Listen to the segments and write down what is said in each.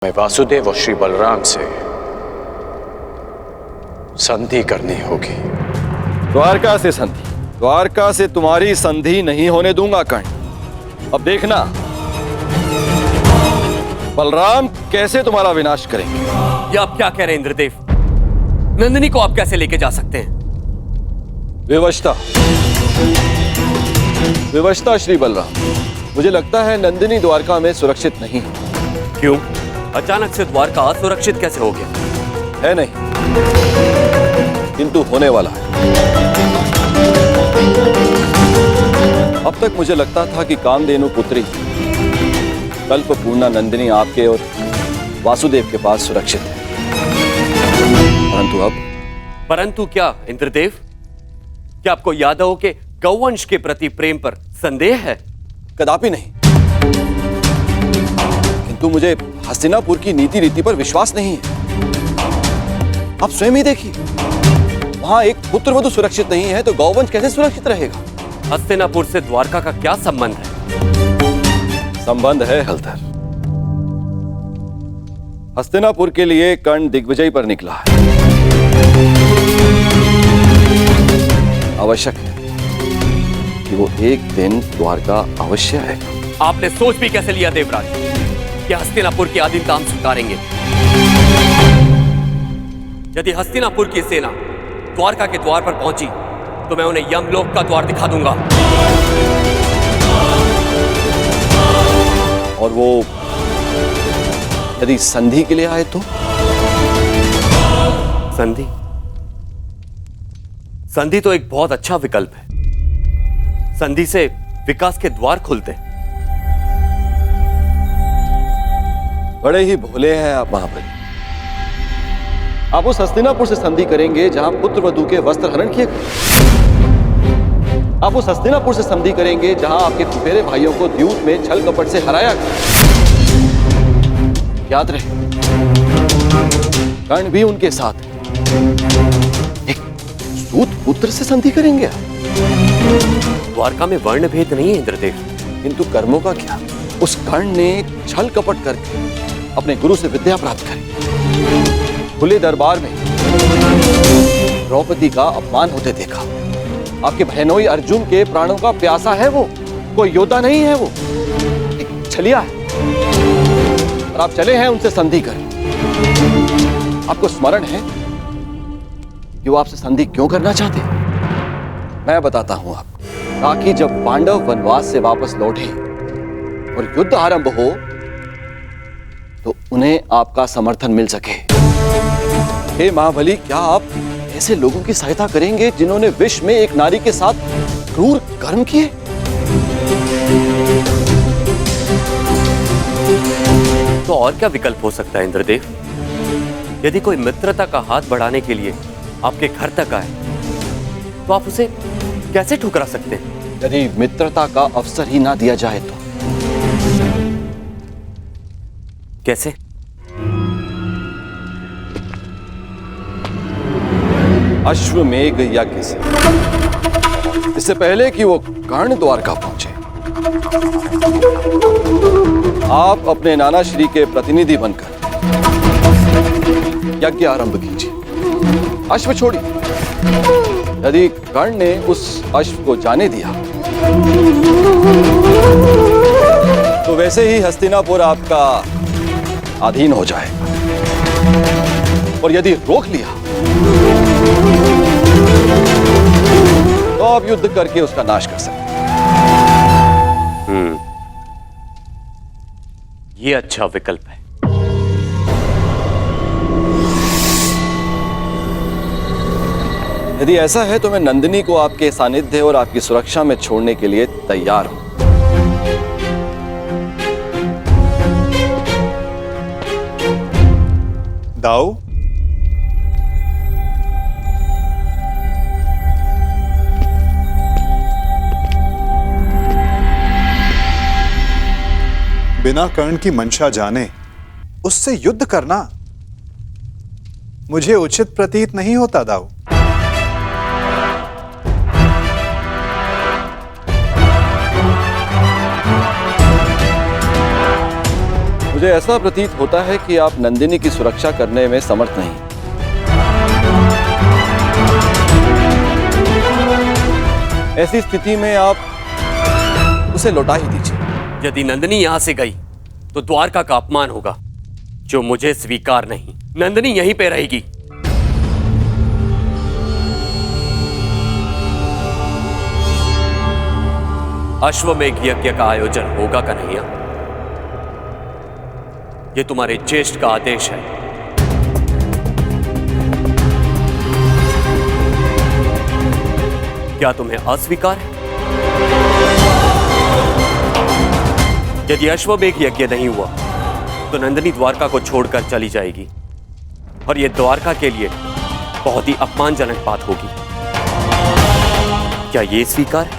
मैं वासुदेव और श्री बलराम से संधि करनी होगी। द्वारका से संधि? द्वारका से तुम्हारी संधि नहीं होने दूंगा कर्ण। अब देखना बलराम कैसे तुम्हारा विनाश करेंगे। ये आप क्या कह रहे हैं इंद्रदेव? नंदिनी को आप कैसे लेके जा सकते हैं? विवशता, विवशता श्री बलराम। मुझे लगता है नंदिनी द्वारका में सुरक्षित नहीं है। क्यों? अचानक से द्वारका असुरक्षित कैसे हो गया? है नहीं, किंतु होने वाला है। अब तक मुझे लगता था कि कामधेनु पुत्री कल्पपूर्णा नंदिनी आपके और वासुदेव के पास सुरक्षित है, परंतु अब? परंतु क्या इंद्रदेव? क्या आपको यादवों के गौवंश के प्रति प्रेम पर संदेह है? कदापि नहीं, किंतु मुझे हस्तिनापुर की नीति रीति पर विश्वास नहीं है। आप स्वयं ही देखिए, वहां एक पुत्रवधू सुरक्षित नहीं है तो गौवंश कैसे सुरक्षित रहेगा? हस्तिनापुर से द्वारका का क्या संबंध है? संबंध है हलधर। हस्तिनापुर के लिए कर्ण दिग्विजय पर निकला है। आवश्यक है कि वो एक दिन द्वारका अवश्य आएगा। आपने सोच भी कैसे लिया देवराज कि हस्तिनापुर की आधीनता हम स्वीकारेंगे? यदि हस्तिनापुर की सेना द्वारका के द्वार पर पहुंची तो मैं उन्हें यमलोक का द्वार दिखा दूंगा। और वो यदि संधि के लिए आए तो? संधि? संधि तो एक बहुत अच्छा विकल्प है। संधि से विकास के द्वार खुलते हैं। बड़े ही भोले हैं आप महाबली। आप उस हस्तिनापुर से संधि करेंगे जहां पुत्रवधू के वस्त्र हरण किए गए। आप उस हस्तिनापुर से संधि करेंगे जहां आपके फुफेरे भाइयों को द्यूत में छल कपट से हराया गया। याद रहे, कर्ण भी उनके साथ है। एक सूत पुत्र से संधि करेंगे आप? द्वारका में वर्ण भेद नहीं है इंद्रदेव। किंतु कर्मों का क्या? उस कर्ण ने छल कपट करके अपने गुरु से विद्या प्राप्त करी। खुले दरबार में द्रौपदी का अपमान होते देखा। आपके बहनोई अर्जुन के प्राणों का प्यासा है वो, कोई योद्धा नहीं है वो, एक छलिया है। और आप चले हैं उनसे संधि कर। आपको स्मरण है कि वो आपसे संधि क्यों करना चाहते हैं? मैं बताता हूं आपको, ताकि जब पांडव वनवास से वापस लौटे और युद्ध आरंभ हो तो उन्हें आपका समर्थन मिल सके। हे महाबली, क्या आप ऐसे लोगों की सहायता करेंगे जिन्होंने विश्व में एक नारी के साथ क्रूर कर्म किए? तो और क्या विकल्प हो सकता है इंद्रदेव? यदि कोई मित्रता का हाथ बढ़ाने के लिए आपके घर तक आए तो आप उसे कैसे ठुकरा सकते हैं? यदि मित्रता का अवसर ही ना दिया जाए तो? कैसे? अश्वमेघ यज्ञ से, इससे पहले कि वो कर्ण द्वारका पहुंचे, आप अपने नाना श्री के प्रतिनिधि बनकर यज्ञ आरंभ कीजिए। अश्व छोड़िए। यदि कर्ण ने उस अश्व को जाने दिया तो वैसे ही हस्तिनापुर आपका अधीन हो जाएगा, और यदि रोक लिया तो आप युद्ध करके उसका नाश कर सकते हैं। ये अच्छा विकल्प है। यदि ऐसा है तो मैं नंदिनी को आपके सानिध्य और आपकी सुरक्षा में छोड़ने के लिए तैयार हूं। दाऊ, बिना कर्ण की मंशा जाने उससे युद्ध करना मुझे उचित प्रतीत नहीं होता दाऊ। मुझे ऐसा प्रतीत होता है कि आप नंदिनी की सुरक्षा करने में समर्थ नहीं। ऐसी स्थिति में आप उसे लौटा ही दीजिए। यदि नंदिनी यहां से गई तो द्वारका का अपमान होगा, जो मुझे स्वीकार नहीं। नंदिनी यहीं पे रहेगी। अश्वमेघ यज्ञ का आयोजन होगा कन्हैया, ये तुम्हारे ज्येष्ठ का आदेश है। क्या तुम्हें अस्वीकार है? यदि अश्वमेघ यज्ञ नहीं हुआ तो नंदिनी द्वारका को छोड़कर चली जाएगी, और यह द्वारका के लिए बहुत ही अपमानजनक बात होगी। क्या यह स्वीकार है?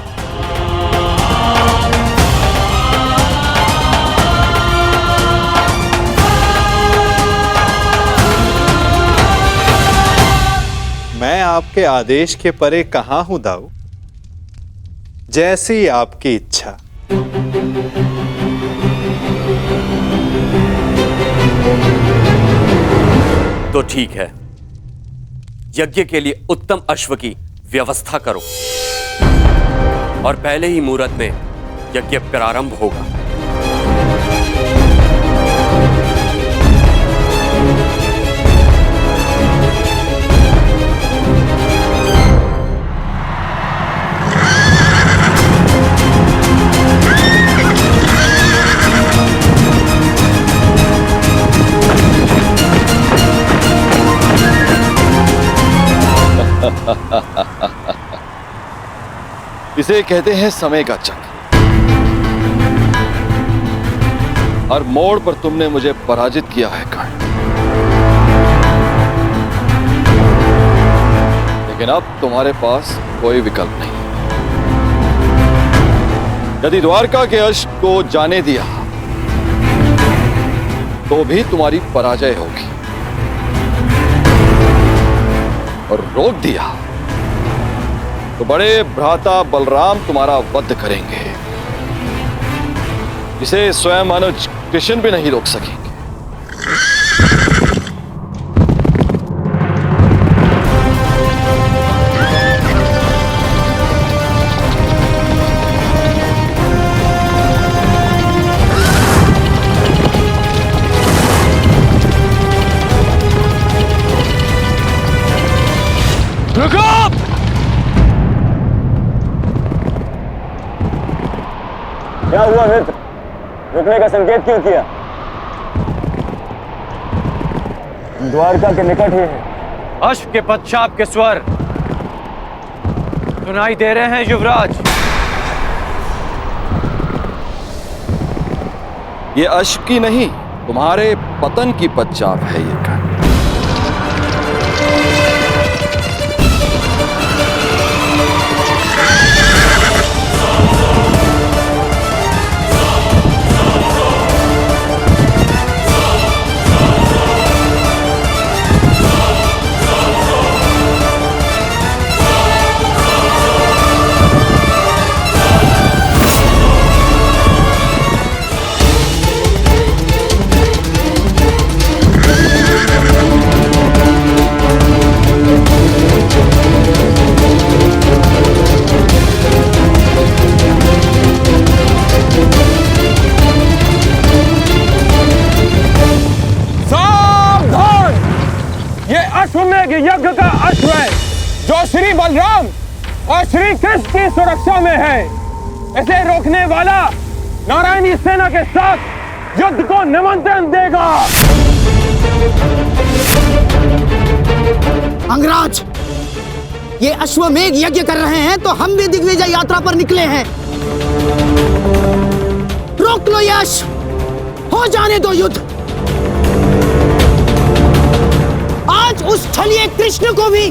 मैं आपके आदेश के परे कहां हूं दाऊ। जैसी आपकी इच्छा। तो ठीक है, यज्ञ के लिए उत्तम अश्व की व्यवस्था करो और पहले ही मुहूर्त में यज्ञ प्रारंभ होगा। इसे कहते हैं समय का चक्र। हर मोड़ पर तुमने मुझे पराजित किया है कर्ण, लेकिन अब तुम्हारे पास कोई विकल्प नहीं। यदि द्वारका के अश्व को जाने दिया तो भी तुम्हारी पराजय होगी, और रोक दिया तो बड़े भ्राता बलराम तुम्हारा वध करेंगे, इसे स्वयं अनुज कृष्ण भी नहीं रोक सकेंगे। क्या हुआ मित्र? रुकने का संकेत क्यों किया? द्वारका के निकट ही है। अश्व के पश्चात के स्वर सुनाई दे रहे हैं युवराज। ये अश्व की नहीं, तुम्हारे पतन की पश्चात है ये कर्ण। अश्वमेघ यज्ञ का अश्व है, जो श्री बलराम और श्री कृष्ण की सुरक्षा में है। इसे रोकने वाला नारायणी सेना के साथ युद्ध को निमंत्रण देगा। अंगराज, ये अश्वमेघ यज्ञ कर रहे हैं तो हम भी दिग्विजय यात्रा पर निकले हैं। रोक लो ये अश्व, हो जाने दो युद्ध। आज उस छलिए कृष्ण को भी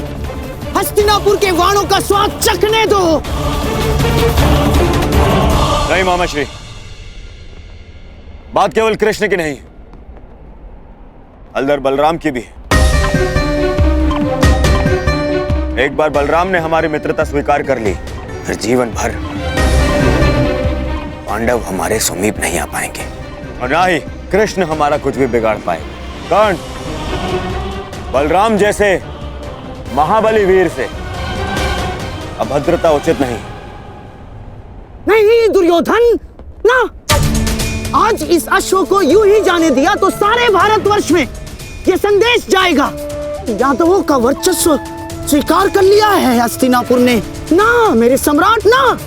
हस्तिनापुर के वाणों का स्वाद चखने दो। नहीं मामाश्री, बात केवल कृष्ण की नहीं, हलधर बलराम की भी है। एक बार बलराम ने हमारी मित्रता स्वीकार कर ली, फिर जीवन भर पांडव हमारे समीप नहीं आ पाएंगे, और ना ही कृष्ण हमारा कुछ भी बिगाड़ पाए। कर्ण, बलराम जैसे महाबली वीर से अभद्रता उचित नहीं। नहीं दुर्योधन, ना। आज इस अश्व को यूं ही जाने दिया तो सारे भारतवर्ष में यह संदेश जाएगा, यादवों का वर्चस्व स्वीकार कर लिया है हस्तिनापुर ने। ना मेरे सम्राट, ना।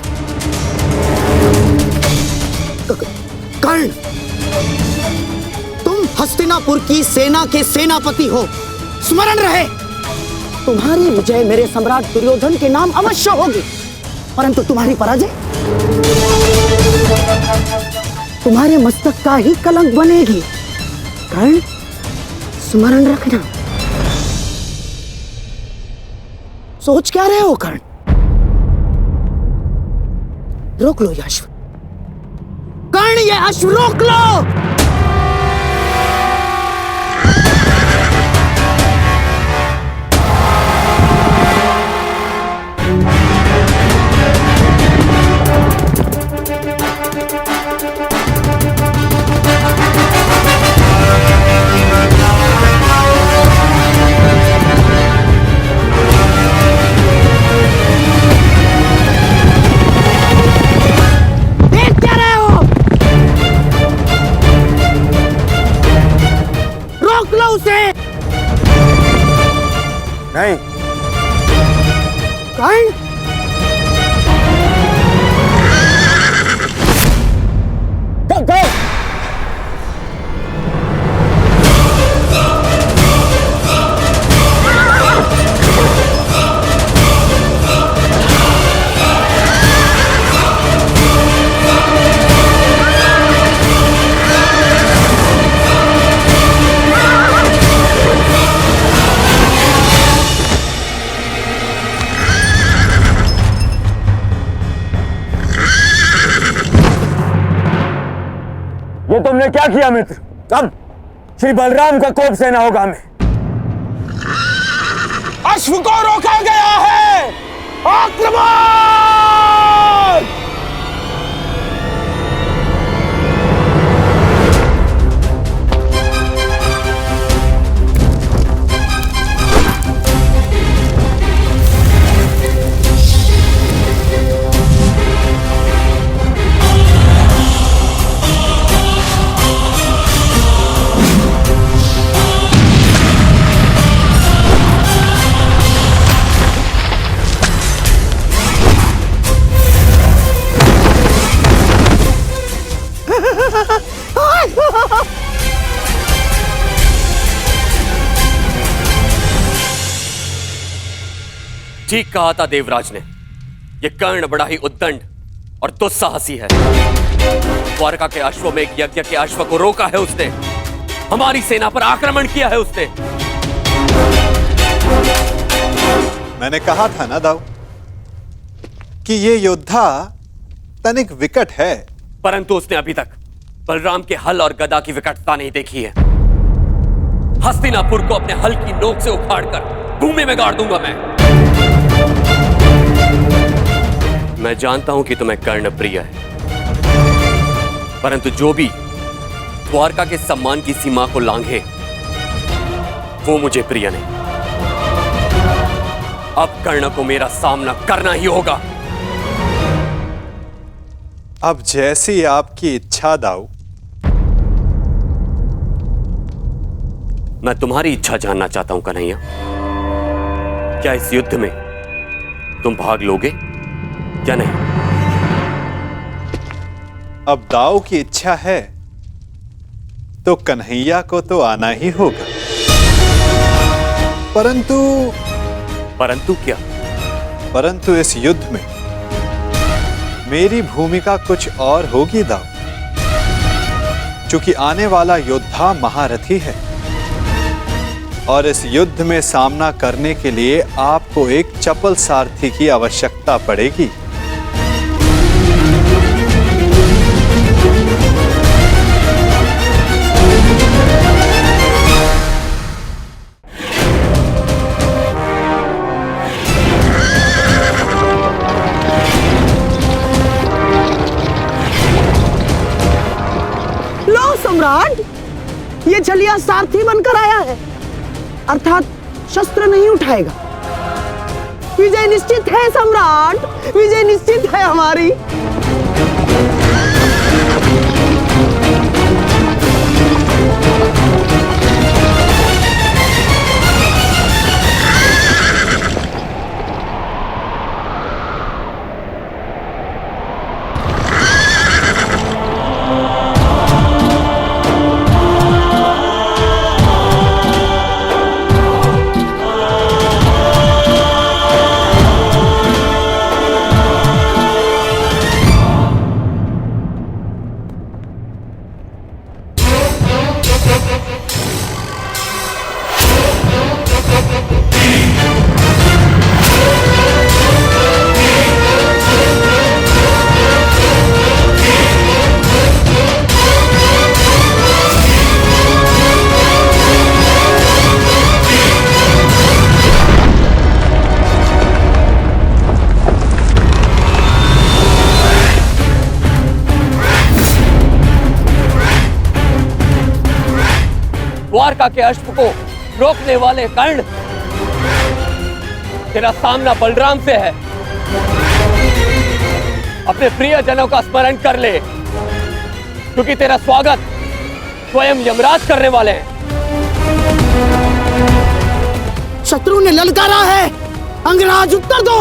कर्ण, तुम हस्तिनापुर की सेना के सेनापति हो, स्मरण रहे। तुम्हारी विजय मेरे सम्राट दुर्योधन के नाम अवश्य होगी, परंतु तुम्हारी पराजय तुम्हारे मस्तक का ही कलंक बनेगी। कर्ण, स्मरण रखना। सोच क्या रहे हो कर्ण? रोक लो यह अश्व। कर्ण, ये अश्व रोक लो। नहीं। कर्ण, go! ये तुमने क्या किया मित्र? कब श्री बलराम का कोप सेना होगा हमें। अश्व को रोका गया है। आक्रमण! ठीक कहा था देवराज ने। यह कर्ण बड़ा ही उद्दंड और दुस्साहसी है। द्वारका के अश्व में एक यज्ञ के अश्व को रोका है उसने। हमारी सेना पर आक्रमण किया है उसने। मैंने कहा था ना दाऊ कि ये योद्धा तनिक विकट है, परंतु उसने अभी तक बलराम के हल और गदा की विकटता नहीं देखी है। हस्तिनापुर को अपने हल की नोक से उखाड़कर भूमि में गाड़ दूंगा मैं जानता हूं कि तुम्हें कर्ण प्रिय है, परंतु जो भी द्वारका के सम्मान की सीमा को लांघे वो मुझे प्रिय नहीं। अब कर्ण को मेरा सामना करना ही होगा। अब जैसी आपकी इच्छा दाऊ। मैं तुम्हारी इच्छा जानना चाहता हूं कन्हैया। क्या इस युद्ध में तुम भाग लोगे या नहीं? अब दाऊ की इच्छा है तो कन्हैया को तो आना ही होगा, परंतु क्या? परंतु इस युद्ध में मेरी भूमिका कुछ और होगी दाऊ, क्योंकि आने वाला योद्धा महारथी है और इस युद्ध में सामना करने के लिए आपको एक चपल सारथी की आवश्यकता पड़ेगी। लो सम्राट, आया है, अर्थात शस्त्र नहीं उठाएगा। विजय निश्चित है सम्राट, विजय निश्चित है हमारी। द्वारका के अश्व को रोकने वाले कर्ण, तेरा सामना बलराम से है। अपने प्रियजनों का स्मरण कर ले, क्योंकि तेरा स्वागत स्वयं यमराज करने वाले हैं। शत्रु ने ललकारा है, अंगराज उत्तर दो।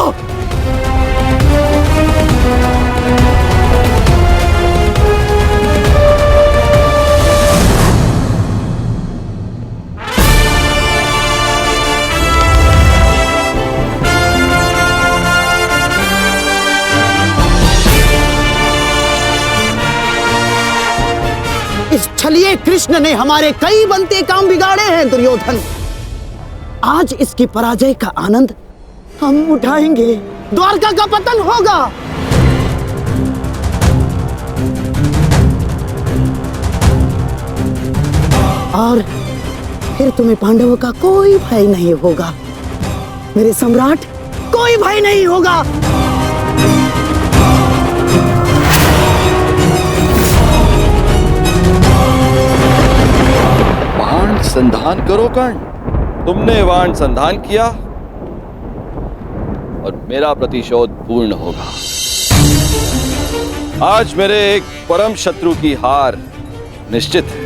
इस छलिए कृष्ण ने हमारे कई बनते काम बिगाड़े हैं दुर्योधन। आज इसकी पराजय का आनंद हम उठाएंगे, द्वारका का पतन होगा। और फिर तुम्हें पांडवों का कोई भय नहीं होगा, मेरे सम्राट, कोई भय नहीं होगा। बाण संधान करो कर्ण। तुमने बाण संधान किया और मेरा प्रतिशोध पूर्ण होगा। आज मेरे एक परम शत्रु की हार निश्चित है,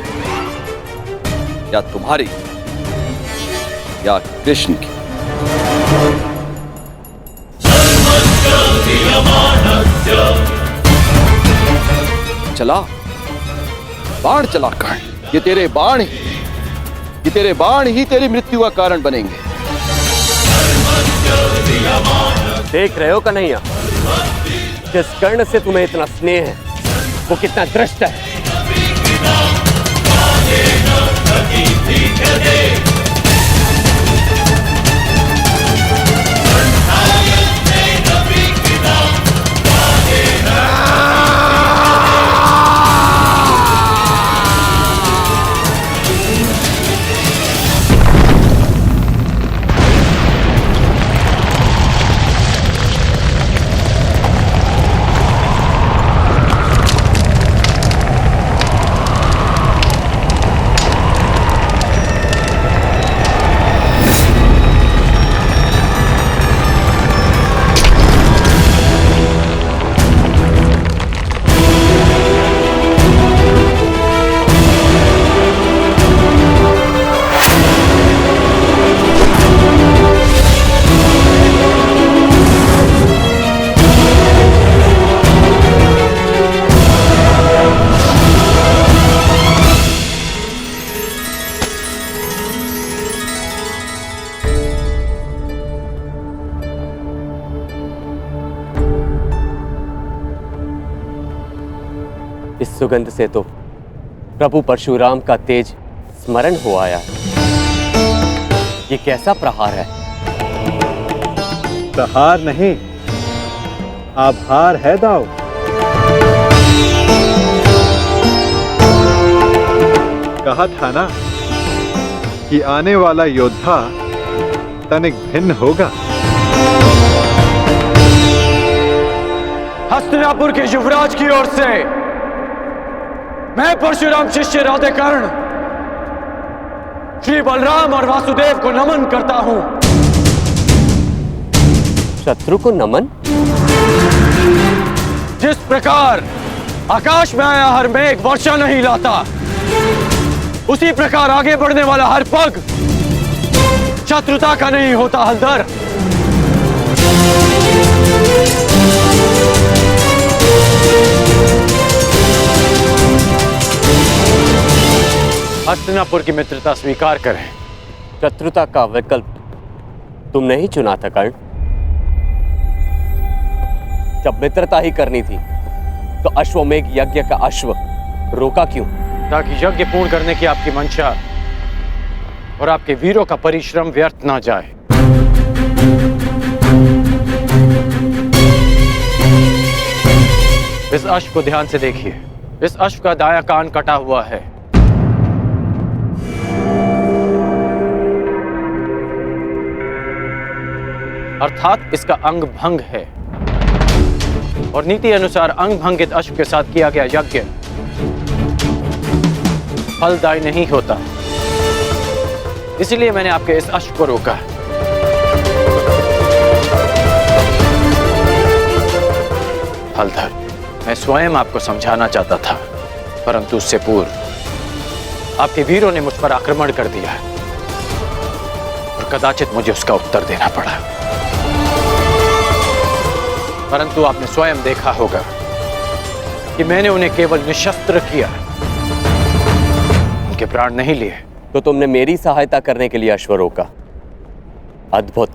या तुम्हारी या कृष्ण की। चला बाण चला कर्ण। ये तेरे बाण ही तेरी मृत्यु का कारण बनेंगे। देख रहे हो कन्हैया, जिस कर्ण से तुम्हें इतना स्नेह है वो कितना दृष्ट है। इस सुगंध से तो प्रभु परशुराम का तेज स्मरण हो आया। ये कैसा प्रहार है? प्रहार नहीं, आभार है दाऊ। कहा था ना कि आने वाला योद्धा तनिक भिन्न होगा। हस्तिनापुर के युवराज की ओर से मैं परशुराम शिष्य राधेकर्ण श्री बलराम और वासुदेव को नमन करता हूं। शत्रु को नमन? जिस प्रकार आकाश में आया हर मेघ वर्षा नहीं लाता, उसी प्रकार आगे बढ़ने वाला हर पग शत्रुता का नहीं होता हलधर। हस्तिनापुर की मित्रता स्वीकार करें। शत्रुता का विकल्प तुमने ही चुना था कर्ण। जब मित्रता ही करनी थी तो अश्वमेघ यज्ञ का अश्व रोका क्यों? ताकि यज्ञ पूर्ण करने की आपकी मंशा और आपके वीरों का परिश्रम व्यर्थ ना जाए। इस अश्व को ध्यान से देखिए। इस अश्व का दायां कान कटा हुआ है। अर्थात इसका अंग भंग है और नीति अनुसार अंग भंगित अश्व के साथ किया गया यज्ञ फलदायी नहीं होता। इसलिए मैंने आपके इस अश्व को रोका। हलधर, मैं स्वयं आपको समझाना चाहता था, परंतु उससे पूर्व आपके वीरों ने मुझ पर आक्रमण कर दिया और कदाचित मुझे उसका उत्तर देना पड़ा। परंतु आपने स्वयं देखा होगा कि मैंने उन्हें केवल निशस्त्र किया, उनके प्राण नहीं लिए। तो तुमने मेरी सहायता करने के लिए अश्व रोका। अद्भुत,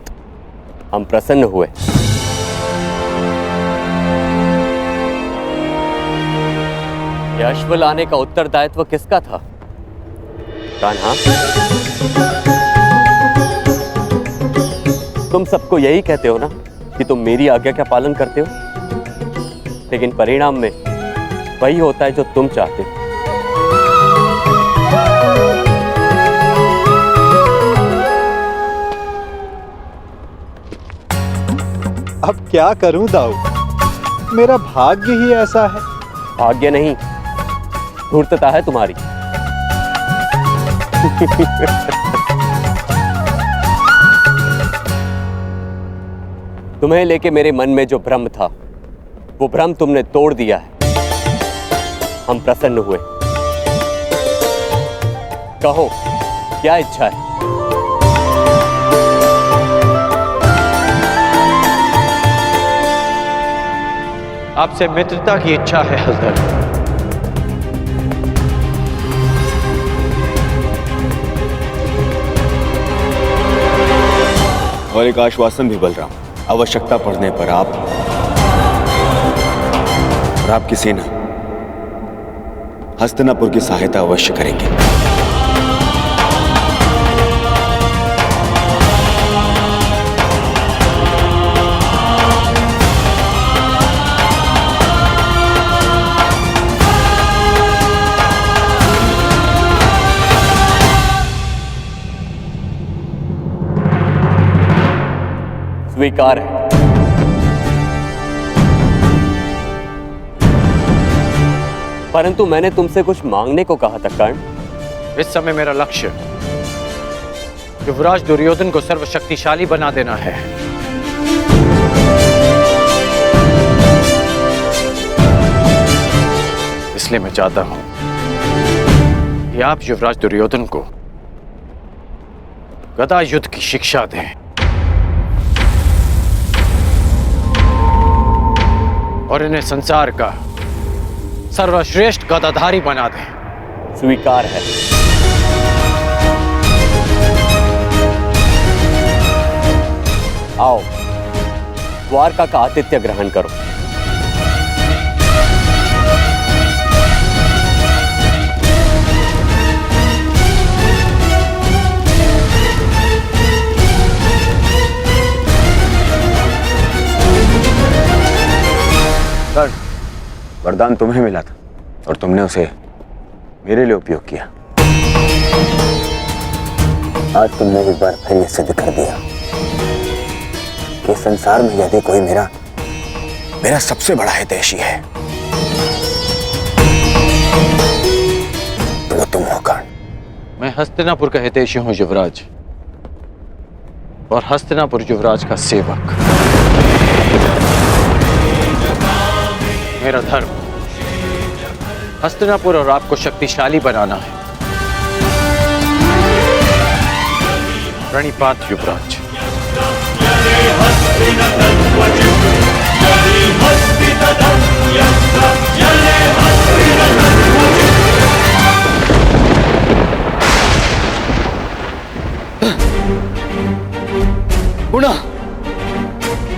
हम प्रसन्न हुए। यह अश्व लाने का उत्तरदायित्व किसका था? कान्हा, तुम सबको यही कहते हो ना कि तुम मेरी आज्ञा का पालन करते हो, लेकिन परिणाम में वही होता है जो तुम चाहते हो। अब क्या करूं दाऊ, मेरा भाग्य ही ऐसा है। भाग्य नहीं, धूर्तता है तुम्हारी। तुम्हें लेके मेरे मन में जो भ्रम था, वो भ्रम तुमने तोड़ दिया है। हम प्रसन्न हुए। कहो, क्या इच्छा है? आपसे मित्रता की इच्छा है हलधर। और एक आश्वासन भी बलराम, आवश्यकता पड़ने पर आप और आपकी सेना हस्तिनापुर की सहायता अवश्य करेंगे। स्वीकार है। परंतु मैंने तुमसे कुछ मांगने को कहा था कर्ण। इस समय मेरा लक्ष्य युवराज दुर्योधन को सर्वशक्तिशाली बना देना है। इसलिए मैं चाहता हूं कि आप युवराज दुर्योधन को गदा युद्ध की शिक्षा दें और इन्हें संसार का सर्वश्रेष्ठ गदाधारी बना दें। स्वीकार है। आओ, द्वारका का आतिथ्य ग्रहण करो। वरदान तुम्हें मिला था और तुमने उसे मेरे लिए उपयोग किया। आज तुमने एक बार फिर यह सिद्ध कर दिया कि संसार में यदि कोई मेरा सबसे बड़ा हितैषी है तो वो तुम हो कर्ण। मैं मैं हस्तिनापुर का हितैषी हूं युवराज, और हस्तिनापुर युवराज का सेवक। मेरा धर्म हस्तिनापुर और आपको शक्तिशाली बनाना है। प्रणिपात युवराज।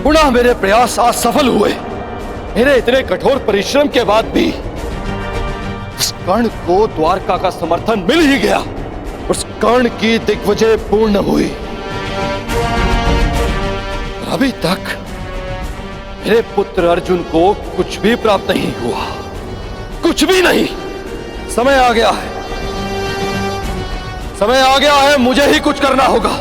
पुनः मेरे प्रयास आज सफल हुए। मेरे इतने कठोर परिश्रम के बाद भी उस कर्ण को द्वारका का समर्थन मिल ही गया। उस कर्ण की दिग्विजय पूर्ण हुई। अभी तक मेरे पुत्र अर्जुन को कुछ भी प्राप्त नहीं हुआ, कुछ भी नहीं। समय आ गया है, समय आ गया है, मुझे ही कुछ करना होगा।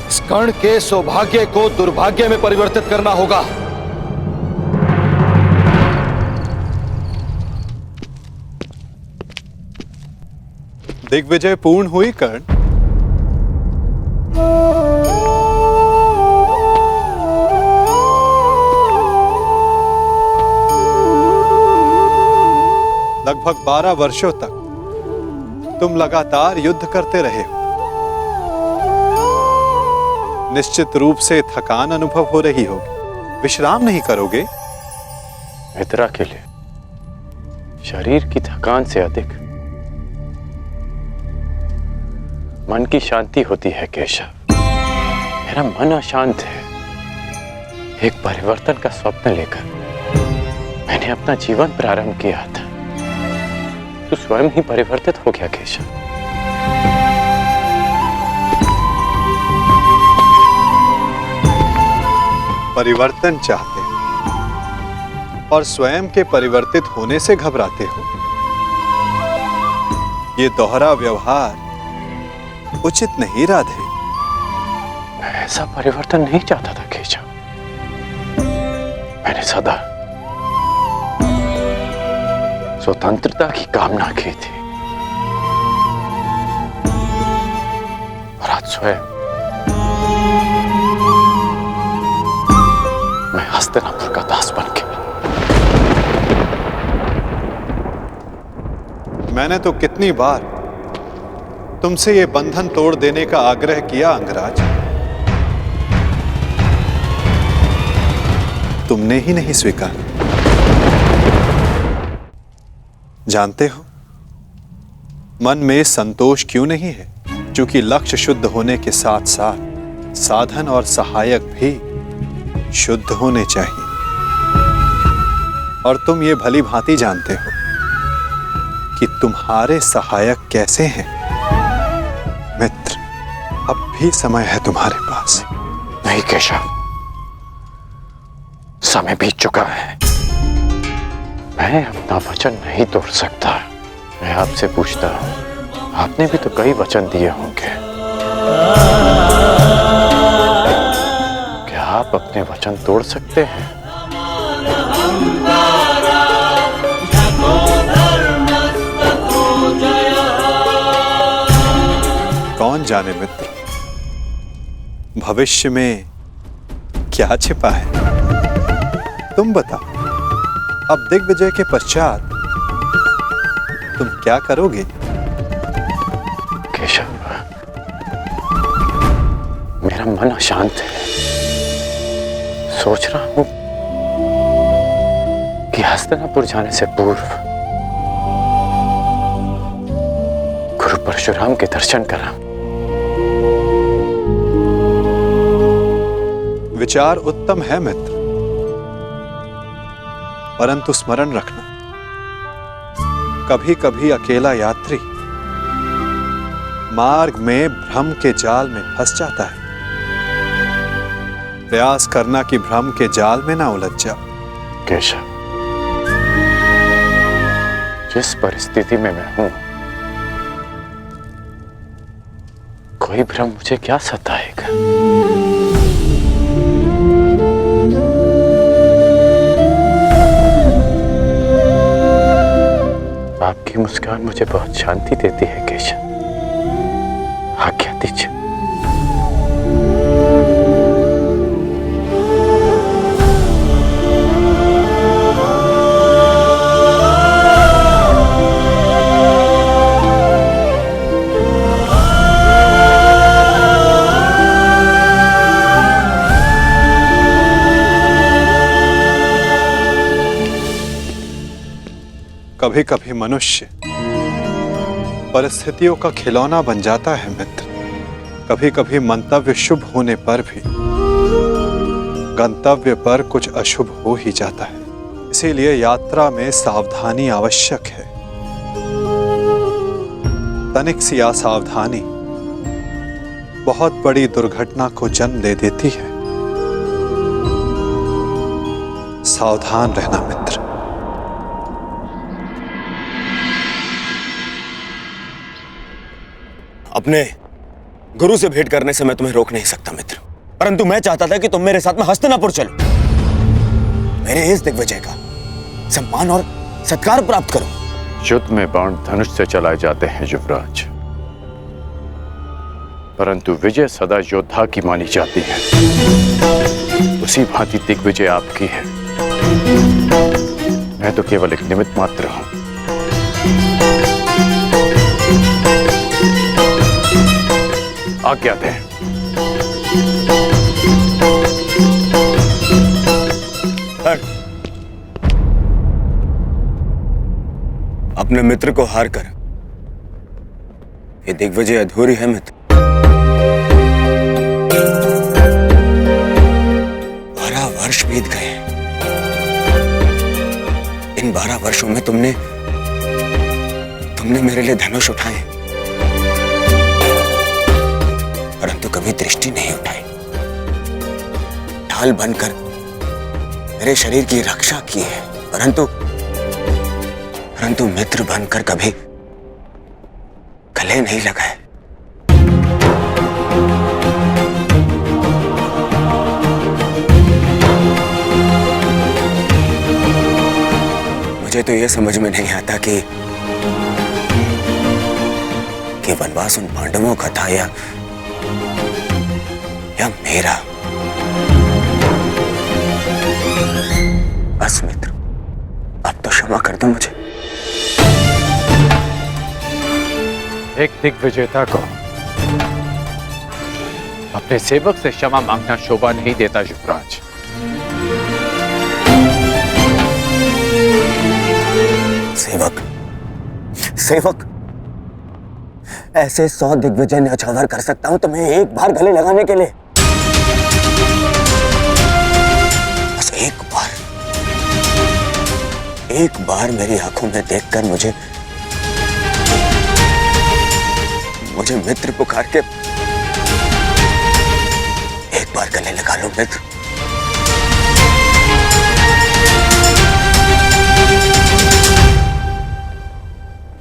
इस कर्ण के सौभाग्य को दुर्भाग्य में परिवर्तित करना होगा। दिग्विजय पूर्ण हुई कर्ण। लगभग 12 वर्षों तक तुम लगातार युद्ध करते रहे हो। निश्चित रूप से थकान अनुभव हो रही होगी। विश्राम नहीं करोगे? मित्रा के लिए शरीर की थकान से अधिक मन की शांति होती है केशव। मेरा मन अशांत है। एक परिवर्तन का स्वप्न लेकर मैंने अपना जीवन प्रारंभ किया था। तू स्वयं ही परिवर्तित हो गया केशव। परिवर्तन चाहते हो और स्वयं के परिवर्तित होने से घबराते हो। ये दोहरा व्यवहार उचित नहीं राधे। मैं ऐसा परिवर्तन नहीं चाहता था केशव। मैंने सदा स्वतंत्रता की कामना की थी, और आज स्वयं मैं हस्तिनापुर का दास बन गया। मैंने तो कितनी बार तुमसे ये बंधन तोड़ देने का आग्रह किया अंगराज, तुमने ही नहीं स्वीकारा। जानते हो मन में संतोष क्यों नहीं है? क्योंकि लक्ष्य शुद्ध होने के साथ साथ साधन और सहायक भी शुद्ध होने चाहिए। और तुम ये भली भांति जानते हो कि तुम्हारे सहायक कैसे हैं। मित्र, अब भी समय है तुम्हारे पास। नहीं केशव, समय बीत चुका है। मैं अपना वचन नहीं तोड़ सकता। मैं आपसे पूछता हूं, आपने भी तो कई वचन दिए होंगे। क्या आप अपने वचन तोड़ सकते हैं? कौन जाने मित्र, भविष्य में क्या छिपा है। तुम बताओ, अब दिग्विजय के पश्चात तुम क्या करोगे? केशव, मेरा मन अशांत है। सोच रहा हूं कि हस्तिनापुर जाने से पूर्व गुरु परशुराम के दर्शन करा। विचार उत्तम है मित्र, परंतु स्मरण रखना, कभी कभी अकेला यात्री मार्ग में भ्रम के जाल में फंस जाता है। प्रयास करना कि भ्रम के जाल में ना उलझ जाओ। केशव, जिस परिस्थिति में मैं हूं, कोई भ्रम मुझे क्या सताएगा। आपकी मुस्कान मुझे बहुत शांति देती है केशव। आज्ञा दीजिए। कभी कभी मनुष्य परिस्थितियों का खिलौना बन जाता है मित्र। कभी कभी मंतव्य शुभ होने पर भी गंतव्य पर कुछ अशुभ हो ही जाता है। इसीलिए यात्रा में सावधानी आवश्यक है। तनिक सी असावधानी बहुत बड़ी दुर्घटना को जन्म दे देती है। सावधान रहना मित्र। अपने गुरु से भेंट करने से मैं तुम्हें रोक नहीं सकता मित्र, परंतु मैं चाहता था कि तुम मेरे साथ में हस्तिनापुर चलो, मेरे इस दिग्विजय का सम्मान और सत्कार प्राप्त करो। युद्ध में बाण धनुष से चलाए जाते हैं युवराज, परंतु विजय सदा योद्धा की मानी जाती है। उसी भांति दिग्विजय आपकी है। मैं तो केवल एक निमित्त मात्र हूं। आज्ञा दें। अपने मित्र को हार कर ये दिग्विजय अधूरी है मित्र। 12 वर्ष बीत गए। इन 12 वर्षों में तुमने मेरे लिए धनुष उठाए, परंतु कभी दृष्टि नहीं उठाई। ढाल बनकर मेरे शरीर की रक्षा की है, परंतु मित्र बनकर कभी गले नहीं लगाए। मुझे तो यह समझ में नहीं आता कि वनवास उन पांडवों का था या मेरा। बस मित्र, अब तो क्षमा कर दो मुझे। एक दिग्विजेता को अपने सेवक से क्षमा मांगना शोभा नहीं देता युवराज। सेवक ऐसे 100 दिग्विजय न्यौछावर कर सकता हूं तुम्हें एक बार गले लगाने के लिए। बस एक बार मेरी आंखों में देखकर मुझे मित्र पुकार के एक बार गले लगा लो मित्र।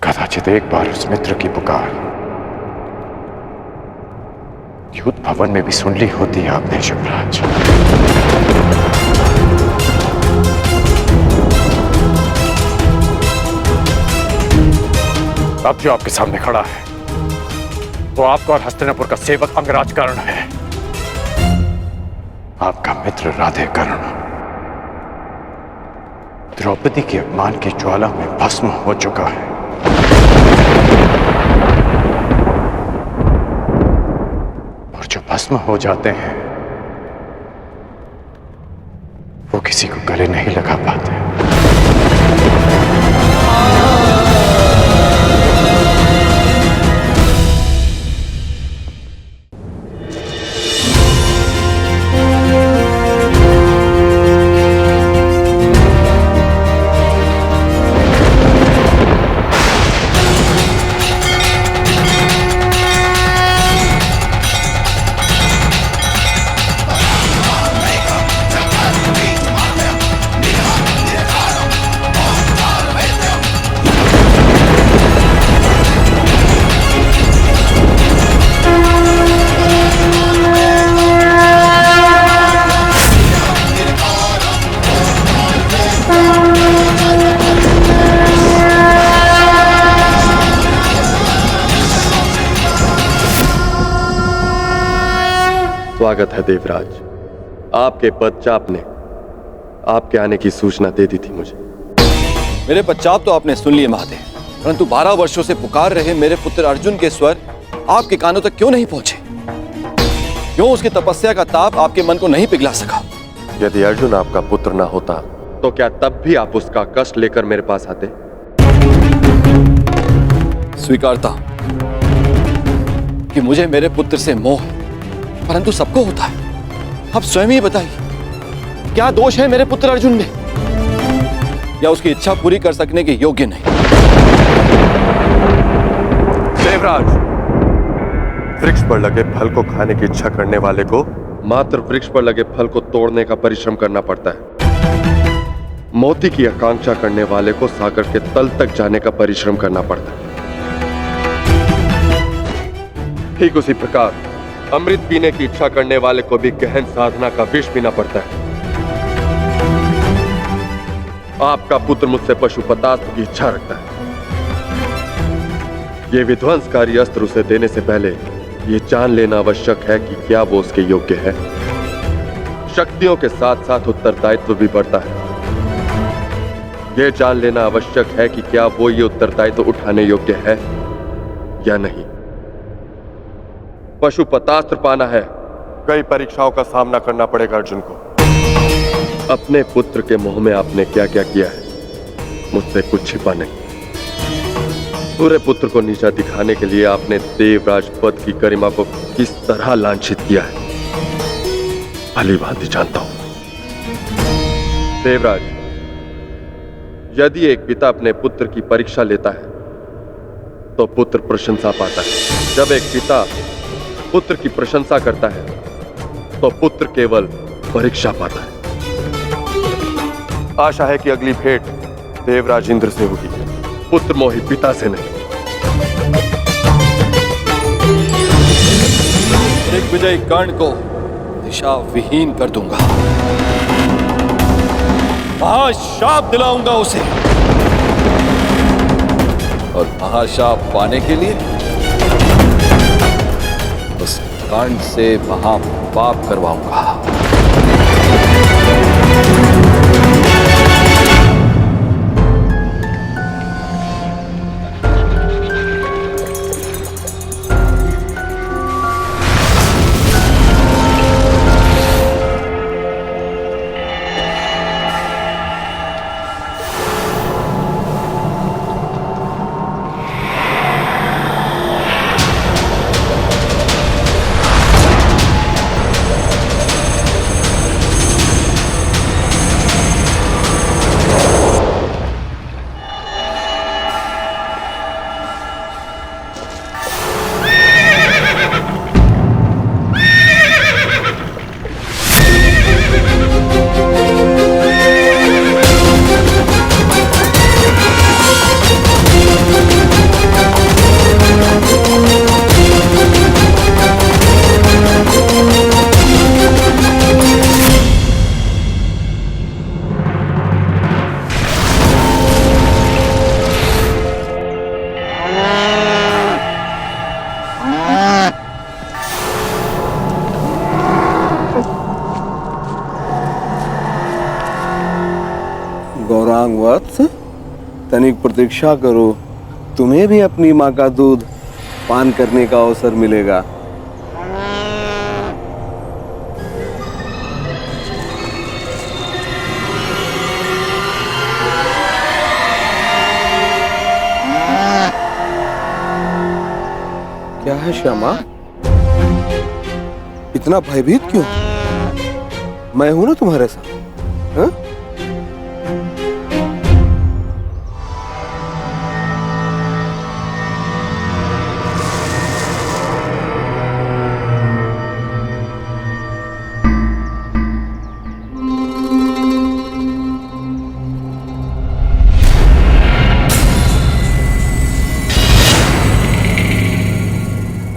कदाचित एक बार उस मित्र की पुकार युद्ध भवन में भी सुन ली होती है आपने युवराज। अब जो आपके सामने खड़ा है वो आपका और हस्तिनापुर का सेवक अंगराज कर्ण है, आपका मित्र राधे कर्ण। द्रौपदी के अपमान की ज्वाला में भस्म हो चुका है। और जो भस्म हो जाते हैं वो किसी को गले नहीं लगा पाते। स्वागत है देवराज। आपके पदचाप ने आपके आने की सूचना दे दी थी मुझे। मेरे पश्चात तो आपने सुन लिए महादेव, परंतु 12 वर्षों से पुकार रहे मेरे पुत्र अर्जुन के स्वर आपके कानों तक क्यों नहीं पहुंचे? क्यों उसकी तपस्या का ताप आपके मन को नहीं पिघला सका? यदि अर्जुन आपका पुत्र ना होता तो क्या तब भी आप उसका कष्ट लेकर मेरे पास आते? स्वीकारता कि मुझे मेरे पुत्र से मोह, परंतु सबको होता है। अब स्वयं ही बताइए, क्या दोष है मेरे पुत्र अर्जुन में, या उसकी इच्छा पूरी कर सकने के योग्य नहीं? देवराज, वृक्ष पर लगे फल को खाने की इच्छा करने वाले को मात्र वृक्ष पर लगे फल को तोड़ने का परिश्रम करना पड़ता है। मोती की आकांक्षा करने वाले को सागर के तल तक जाने का परिश्रम करना पड़ता है। ठीक उसी प्रकार अमृत पीने की इच्छा करने वाले को भी गहन साधना का विष पीना पड़ता है। आपका पुत्र मुझसे पशुपतास्त्र की इच्छा रखता है। यह विध्वंसकारी अस्त्र उसे देने से पहले यह जान लेना आवश्यक है कि क्या वो उसके योग्य है। शक्तियों के साथ साथ उत्तरदायित्व भी बढ़ता है। यह जान लेना आवश्यक है कि क्या वो ये उत्तरदायित्व उठाने योग्य है या नहीं। पशुपतास्त्र पाना है, कई परीक्षाओं का सामना करना पड़ेगा अर्जुन को। अपने पुत्र के मोह में आपने क्या क्या किया है, मुझसे कुछ छिपा नहीं। पूरे पुत्र को नीचा दिखाने के लिए आपने देवराज पद की गरिमा को किस तरह लांछित किया है, भली भांति जानता हूं। देवराज, यदि एक पिता अपने पुत्र की परीक्षा लेता है तो पुत्र प्रशंसा पाता है। जब एक पिता पुत्र की प्रशंसा करता है तो पुत्र केवल परीक्षा पाता है। आशा है कि अगली भेंट देवराज इंद्र से होगी, पुत्र मोही पिता से नहीं। दिग्विजय कर्ण को दिशा विहीन कर दूंगा, महाशाप दिलाऊंगा उसे, और महाशाप पाने के लिए उस कर्ण से महापाप करवाऊंगा। गौरांग वत्स, तनिक प्रतीक्षा करो, तुम्हें भी अपनी माँ का दूध पान करने का अवसर मिलेगा। क्या है श्यामा, इतना भयभीत क्यों? मैं हूं ना तुम्हारे साथ। हाँ?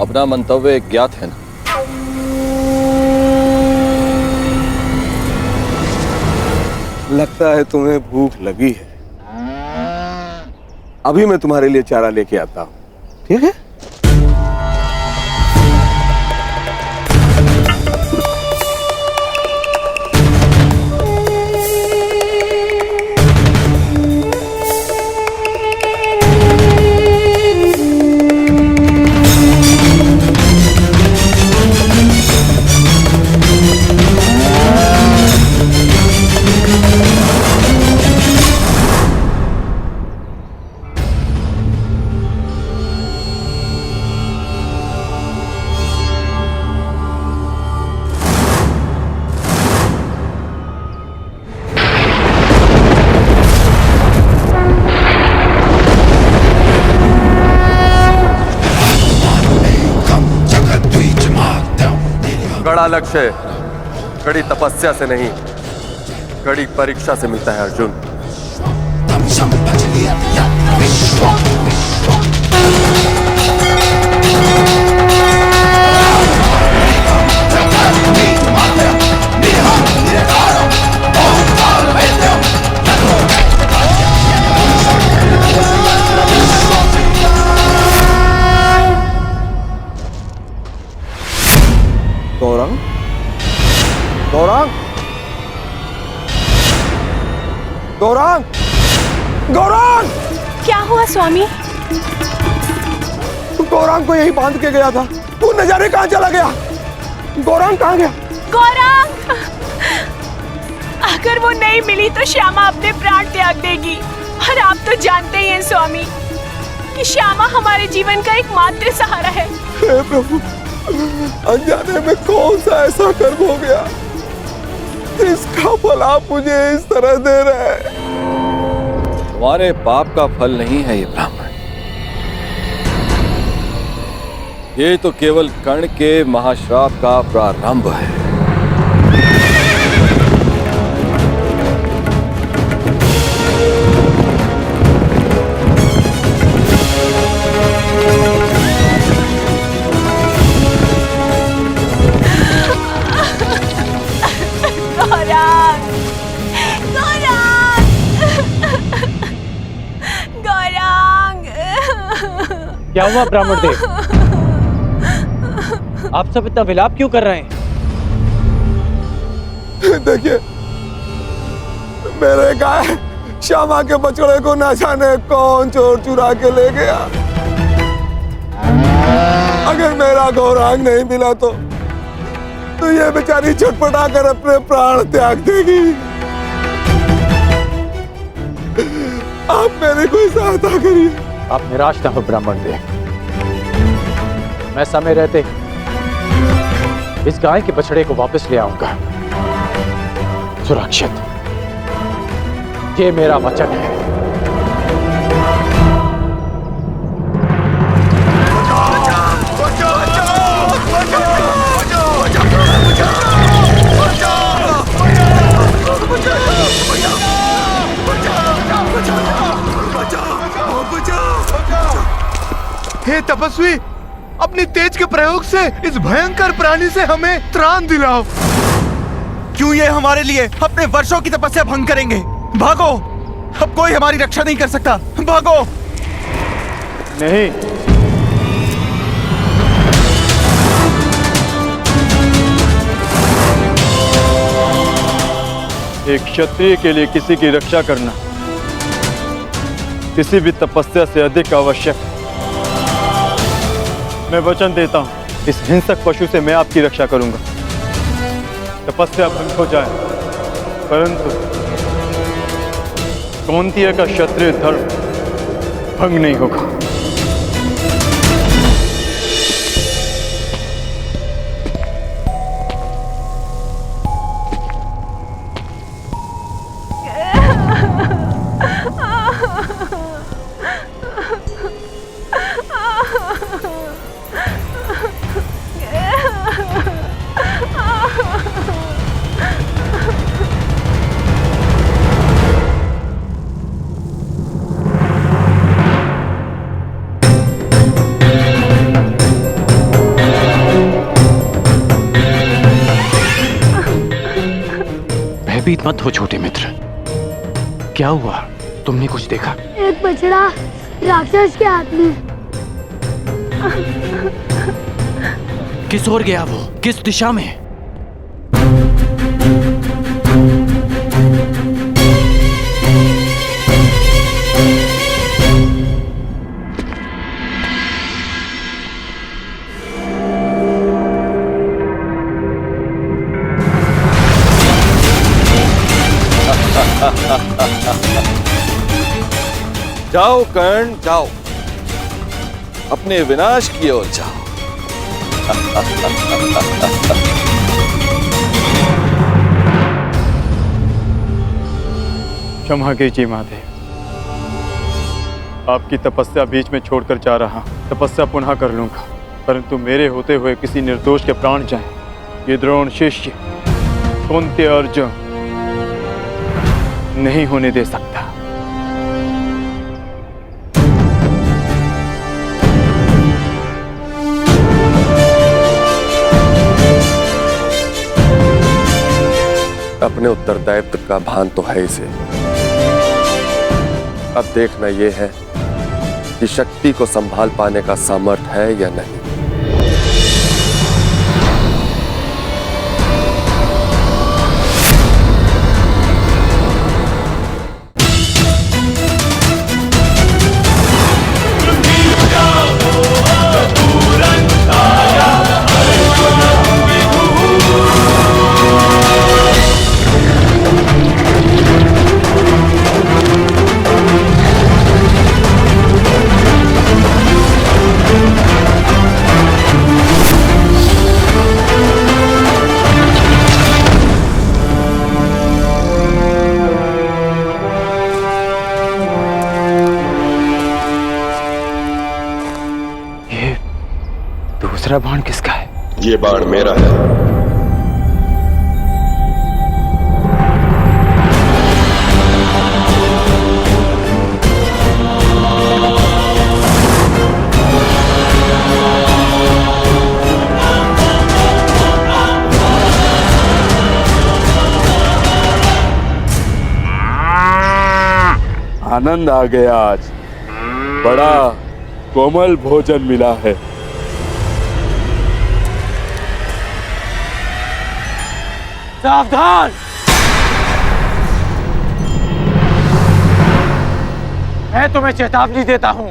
अपना मंतव्य ज्ञात है ना? लगता है तुम्हें भूख लगी है। अभी मैं तुम्हारे लिए चारा लेके आता हूं, ठीक है? कड़ा लक्ष्य कड़ी तपस्या से नहीं, कड़ी परीक्षा से मिलता है अर्जुन। गौरांग, गौरांग, गौरांग, गौरांग! क्या हुआ स्वामी? गौरांग को यही बांध के गया था, तू न जाने कहां चला गया। गौरांग कहां गया? गौरांग! अगर वो नहीं मिली तो श्यामा अपने प्राण त्याग देगी, और आप तो जानते ही हैं स्वामी कि श्यामा हमारे जीवन का एकमात्र सहारा है। हे प्रभु, अनजाने में कौन सा ऐसा कर्म हो गया इसका फल आप मुझे इस तरह दे रहे हैं। तुम्हारे पाप का फल नहीं है ये ब्राह्मण, ये तो केवल कर्ण के महाश्राप का प्रारंभ है। क्या हुआ ब्राह्मण देव? आप सब इतना विलाप क्यों कर रहे हैं? देखिए, मेरे गाय श्यामा के बछड़े को न जाने कौन चोर चुरा के ले गया। अगर मेरा गौरांग नहीं मिला तो ये बेचारी छटपटा कर अपने प्राण त्याग देगी। आप मेरी कोई सहायता करिए। आप निराश ना हो ब्राह्मण देव, मैं समय रहते इस गाय के बछड़े को वापस ले आऊंगा सुरक्षित। ये मेरा वचन है। हे तपस्वी, अपनी तेज के प्रयोग से इस भयंकर प्राणी से हमें त्राण दिलाओ। क्यों ये हमारे लिए अपने वर्षों की तपस्या भंग करेंगे? भागो, अब कोई हमारी रक्षा नहीं कर सकता। भागो। नहीं, एक क्षत्रिय के लिए किसी की रक्षा करना किसी भी तपस्या से अधिक आवश्यक है। मैं वचन देता हूं, इस हिंसक पशु से मैं आपकी रक्षा करूंगा। तपस्या भंग हो जाए, परंतु कौंतेय का क्षत्रिय धर्म भंग नहीं होगा। भयभीत मत हो छोटे मित्र। क्या हुआ? तुमने कुछ देखा? एक बछड़ा राक्षस के हाथ में। किस ओर गया वो? किस दिशा में? जाओ कर्ण, जाओ, अपने विनाश की ओर जाओ। क्षमा कीजिए महादेव, आपकी तपस्या बीच में छोड़कर जा रहा। तपस्या पुनः कर लूंगा, परंतु मेरे होते हुए किसी निर्दोष के प्राण जाएं, ये द्रोण शिष्य कुंती अर्जुन नहीं होने दे सकता। अपने उत्तरदायित्व का भान तो है इसे। अब देखना यह है कि शक्ति को संभाल पाने का सामर्थ्य है या नहीं। दूसरा बाण किसका है? ये बाण मेरा है। आनंद आ गया। आज बड़ा कोमल भोजन मिला है। सावधान! मैं तुम्हें चेतावनी देता हूं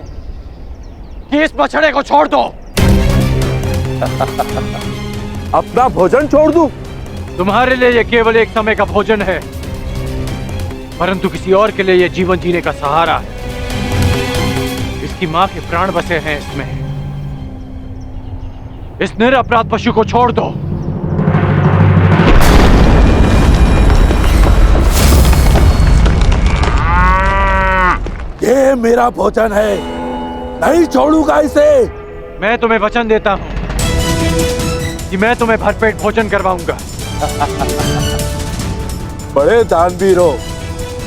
कि इस बछड़े को छोड़ दो। अपना भोजन छोड़ दूं? तुम्हारे लिए यह केवल एक समय का भोजन है, परंतु किसी और के लिए यह जीवन जीने का सहारा है। इसकी मां के प्राण बसे हैं इसमें। इस निरपराध पशु को छोड़ दो। ये मेरा भोजन है, नहीं छोड़ूंगा इसे। मैं तुम्हें वचन देता हूं कि मैं तुम्हें भरपेट भोजन करवाऊंगा। बड़े दानवीर हो,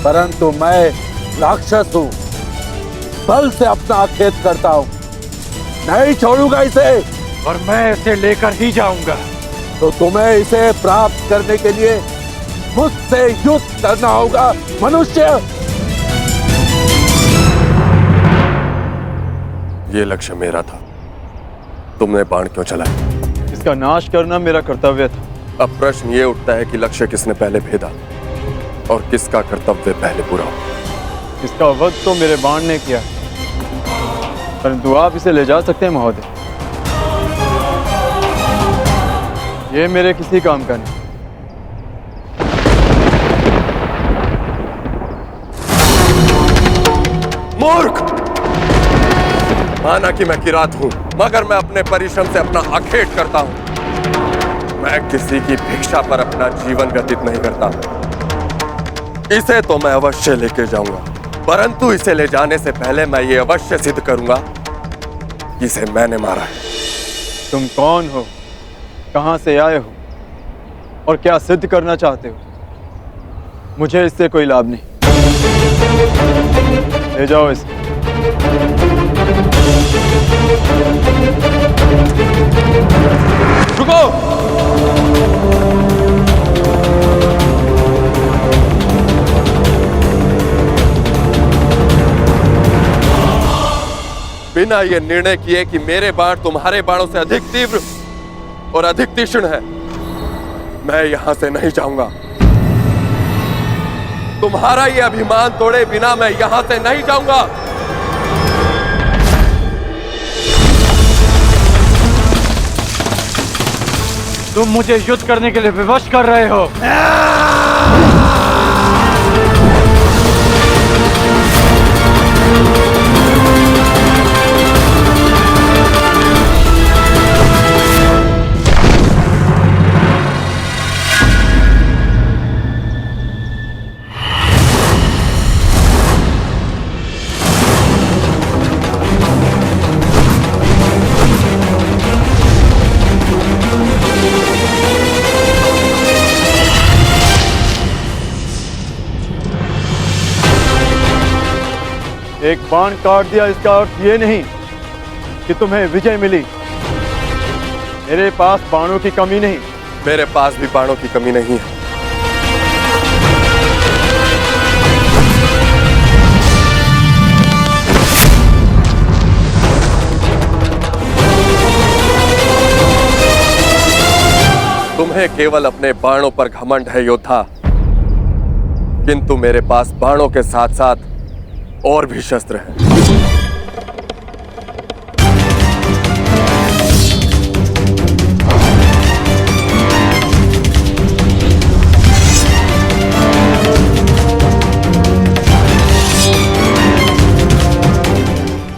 परंतु मैं राक्षस हूं। बल से अपना खेत करता हूं, नहीं छोड़ूंगा इसे। और मैं इसे लेकर ही जाऊंगा। तो तुम्हें इसे प्राप्त करने के लिए मुझसे युद्ध करना होगा मनुष्य। ये लक्ष्य मेरा था, तुमने बाण क्यों चलाया? इसका नाश करना मेरा कर्तव्य था। अब प्रश्न ये उठता है कि लक्ष्य किसने पहले भेदा और किसका कर्तव्य पहले पूरा हो। इसका वध तो मेरे बाण ने किया, परंतु आप इसे ले जा सकते हैं महोदय। ये मेरे किसी काम का नहीं। मूर्ख! माना कि मैं किरात हूं, मगर मैं अपने परिश्रम से अपना आखेट करता हूं। मैं किसी की भिक्षा पर अपना जीवन व्यतीत नहीं करता। इसे तो मैं अवश्य लेके जाऊंगा, परंतु इसे ले जाने से पहले मैं ये अवश्य सिद्ध करूंगा कि इसे मैंने मारा है। तुम कौन हो, कहां से आए हो और क्या सिद्ध करना चाहते हो? मुझे इससे कोई लाभ नहीं। ले जाओ इसे। रुको! बिना ये निर्णय किए कि मेरे बाण तुम्हारे बाणों से अधिक तीव्र और अधिक तीक्ष्ण है, मैं यहां से नहीं जाऊंगा। तुम्हारा ये अभिमान तोड़े बिना मैं यहां से नहीं जाऊंगा। तुम मुझे युद्ध करने के लिए विवश कर रहे हो। एक बाण काट दिया इसका अर्थ ये नहीं कि तुम्हें विजय मिली। मेरे पास बाणों की कमी नहीं। मेरे पास भी बाणों की कमी नहीं है। तुम्हें केवल अपने बाणों पर घमंड है योद्धा, किंतु मेरे पास बाणों के साथ साथ और भी शस्त्र हैं।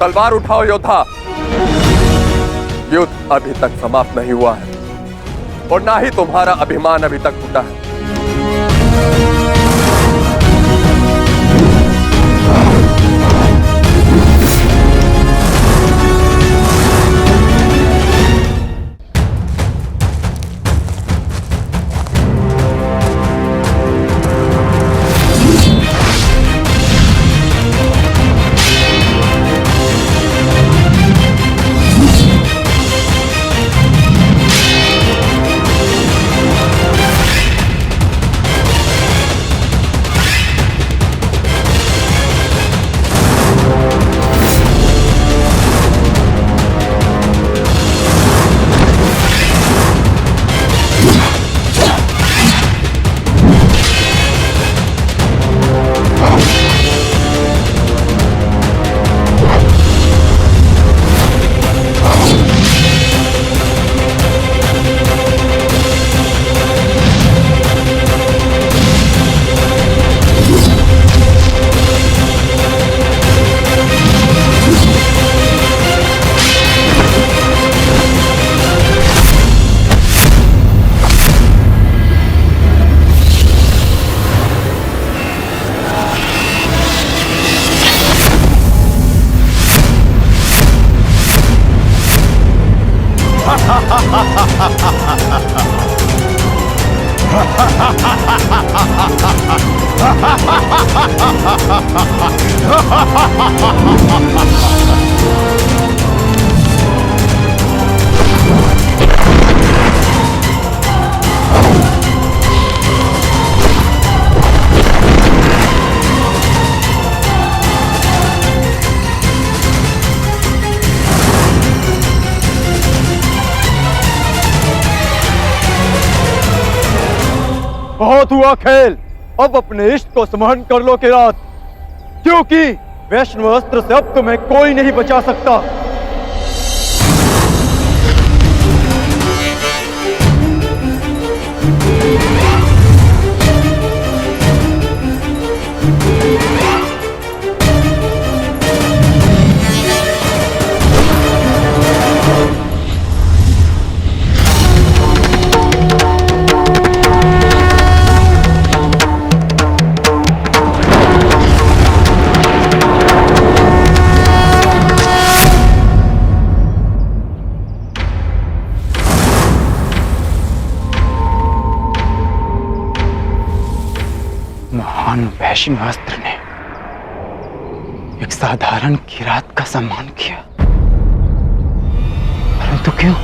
तलवार उठाओ योद्धा, युद्ध अभी तक समाप्त नहीं हुआ है और ना ही तुम्हारा अभिमान अभी तक टूटा है। बहुत हुआ खेल, अब अपने इष्ट को स्मरण कर लो किरात, क्योंकि वैष्णव अस्त्र से अब तुम्हें कोई नहीं बचा सकता। महान वैष्णव अस्त्र ने एक साधारण किरात का सम्मान किया, परंतु क्यों?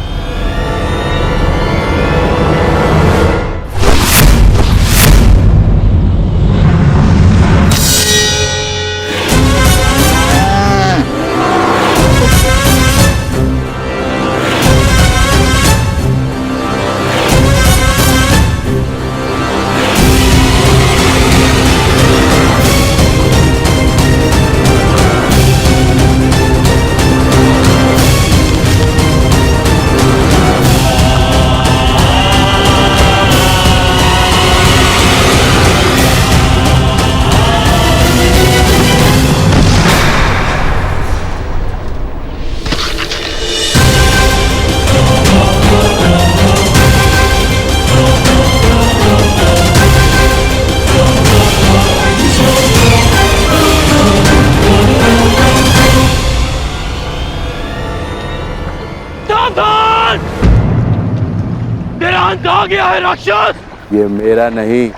तेरा अंत आ गया है राक्षस। ये मेरा नहीं,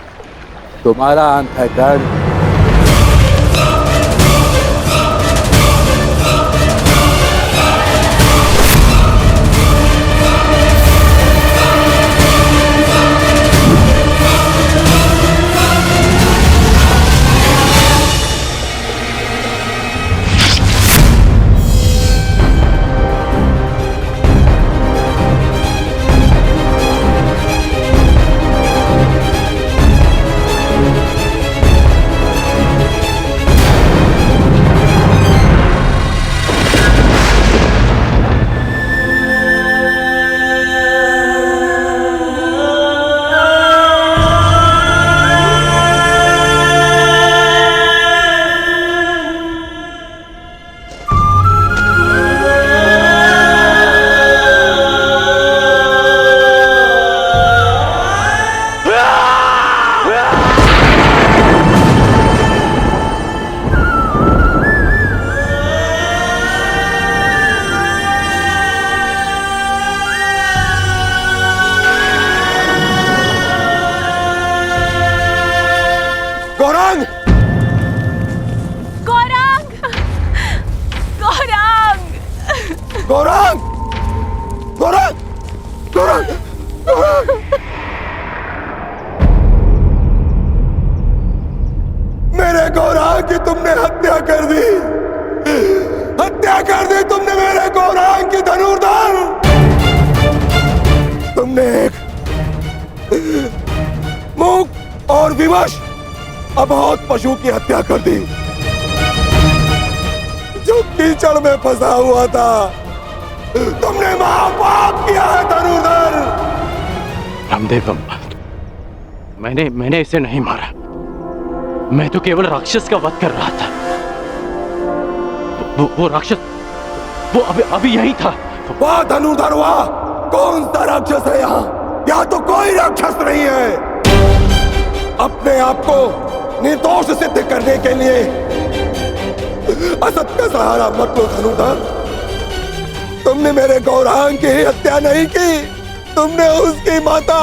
तुम्हारा अंत है कर्ण। मेरे गौरांग की तुमने हत्या कर दी, हत्या कर दी तुमने मेरे गौरांग की धनुर्धर। तुमने एक मूक और विवश अबोध पशु की हत्या कर दी जो कीचड़ में फंसा हुआ था। तुमने महापाप किया है धनुर्धर। रामदेव, मैंने इसे नहीं मारा। मैं तो केवल राक्षस का वध कर रहा था। वो राक्षस वो अभी यही था। वाह धनुर्धर वाह, कौन सा राक्षस है यहाँ? यहाँ तो कोई राक्षस नहीं है। अपने आप को निर्दोष सिद्ध करने के लिए असत का सहारा मत लो धनुर्धर। तुमने मेरे गौरांग की हत्या नहीं की, तुमने उसकी माता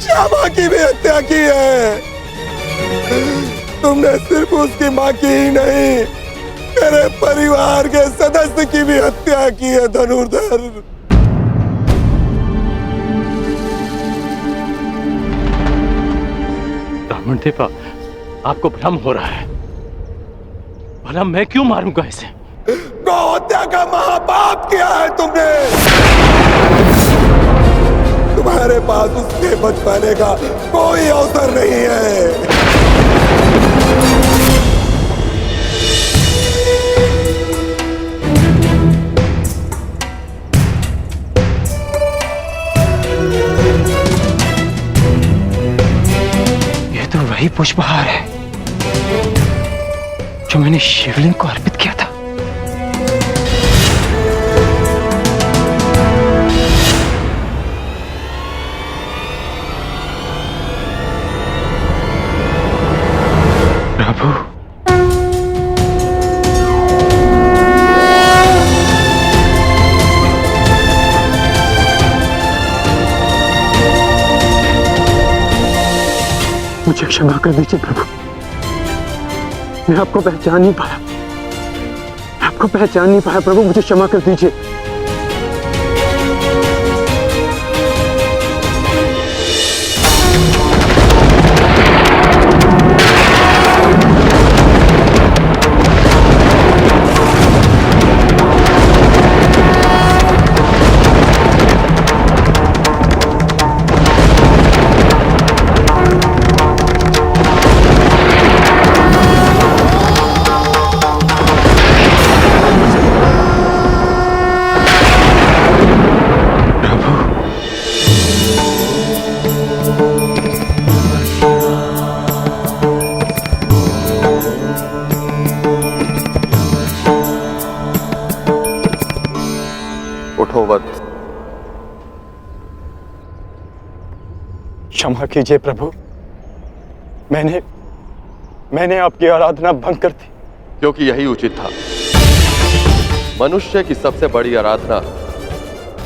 श्यामा की भी हत्या की है। तुमने सिर्फ उसकी मां की ही नहीं, मेरे परिवार के सदस्य की भी हत्या की है धनुर्धर। ब्राह्मण देवा, आपको भ्रम हो रहा है। भला मैं क्यों मारूंगा इसे? गौ हत्या का महापाप किया है तुमने। तुम्हारे पास उसके बच पाने का कोई अवसर नहीं है। ये तो वही पुष्पहार है जो मैंने शिवलिंग को अर्पित किया था। प्रभु, मुझे क्षमा कर दीजिए प्रभु। मैं आपको पहचान नहीं पाया, आपको पहचान नहीं पाया प्रभु, मुझे क्षमा कर दीजिए। क्षमा कीजिए प्रभु, मैंने आपकी आराधना भंग कर दी। क्योंकि यही उचित था। मनुष्य की सबसे बड़ी आराधना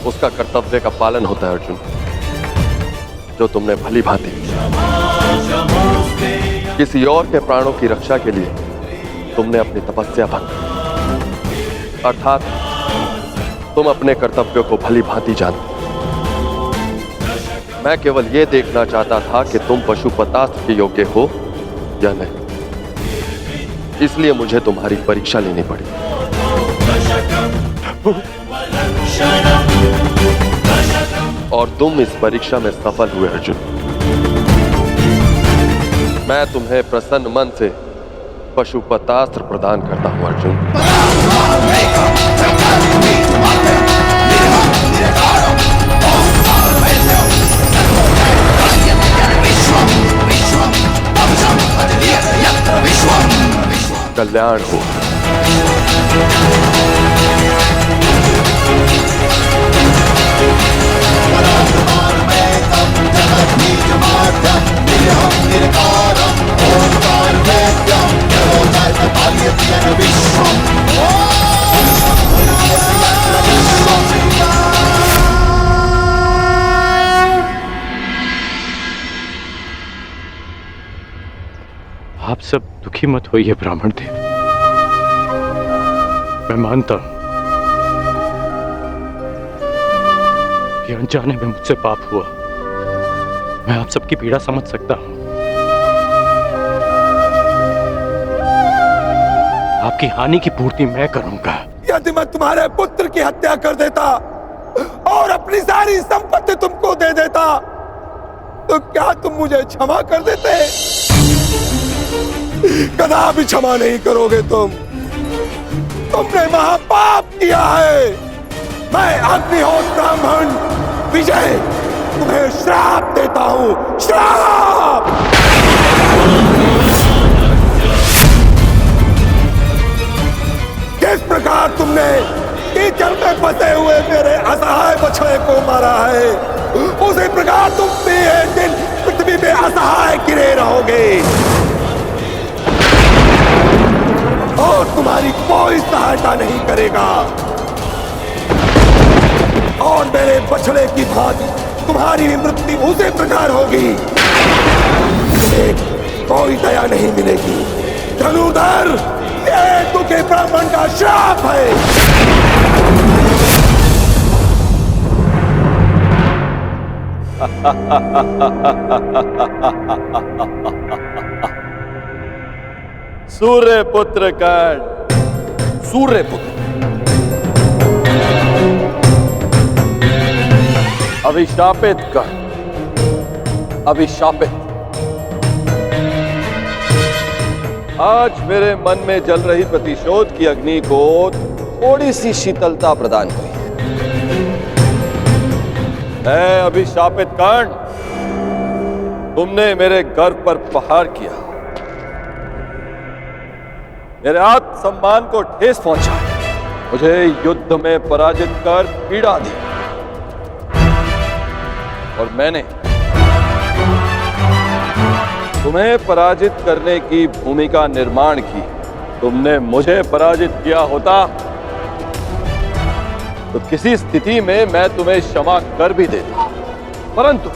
उसका कर्तव्य का पालन होता है अर्जुन, जो तुमने भली भांति किसी और के प्राणों की रक्षा के लिए तुमने अपनी तपस्या भंग की। अर्थात तुम अपने कर्तव्यों को भली भांति जानते। मैं केवल यह देखना चाहता था कि तुम पशुपतास्त्र के योग्य हो या नहीं, इसलिए मुझे तुम्हारी परीक्षा लेनी पड़ी। और तुम इस परीक्षा में सफल हुए अर्जुन। मैं तुम्हें प्रसन्न मन से पशुपतास्त्र प्रदान करता हूं अर्जुन। कल्याण हो। आप सब दुखी मत होइए ब्राह्मण देव। मैं मानता हूं आपके अनजाने में मुझसे पाप हुआ। मैं आप सबकी पीड़ा समझ सकता हूं। आपकी हानि की पूर्ति मैं करूंगा। यदि मैं तुम्हारे पुत्र की हत्या कर देता और अपनी सारी संपत्ति तुमको दे देता तो क्या तुम मुझे क्षमा कर देते? कदापि क्षमा नहीं करोगे तुम। तुमने महापाप किया है। मैं अग्निहोत्र ब्राह्मण विजय तुम्हें श्राप देता हूं, श्राप। किस प्रकार तुमने कीचड़ में फंसे हुए मेरे असहाय बछड़े को मारा है, उसी प्रकार तुम भी एक दिन पृथ्वी में असहाय गिरे रहोगे और तुम्हारी कोई सहायता नहीं करेगा। और मेरे बछड़े की भांति तुम्हारी भी मृत्यु उसी प्रकार होगी। तुम्हें कोई दया नहीं मिलेगी। धनुर्धर, ये दुखी ब्राह्मण का श्राप है। सूर्य पुत्र कर्ण, सूर्य पुत्र, अभिशापित कर्ण, अभिशापित। आज मेरे मन में जल रही प्रतिशोध की अग्नि को थोड़ी सी शीतलता प्रदान करी। है अभिशापित कर्ण, तुमने मेरे गर्व पर प्रहार किया, मेरे आत्मसम्मान को ठेस पहुंचा, मुझे युद्ध में पराजित कर पीड़ा दी और मैंने तुम्हें पराजित करने की भूमिका निर्माण की। तुमने मुझे पराजित किया होता तो किसी स्थिति में मैं तुम्हें क्षमा कर भी देता, परंतु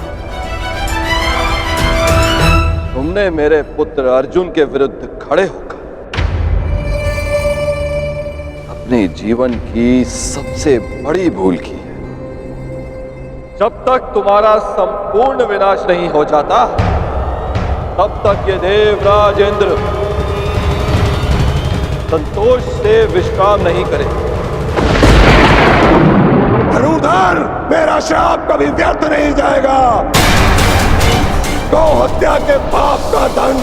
तुमने मेरे पुत्र अर्जुन के विरुद्ध खड़े होकर अपने जीवन की सबसे बड़ी भूल की है। जब तक तुम्हारा संपूर्ण विनाश नहीं हो जाता तब तक ये देवराज इंद्र संतोष से विश्राम नहीं करेगा। धनुर्धर, मेरा श्राप कभी व्यर्थ नहीं जाएगा। गौ हत्या के पाप का दंड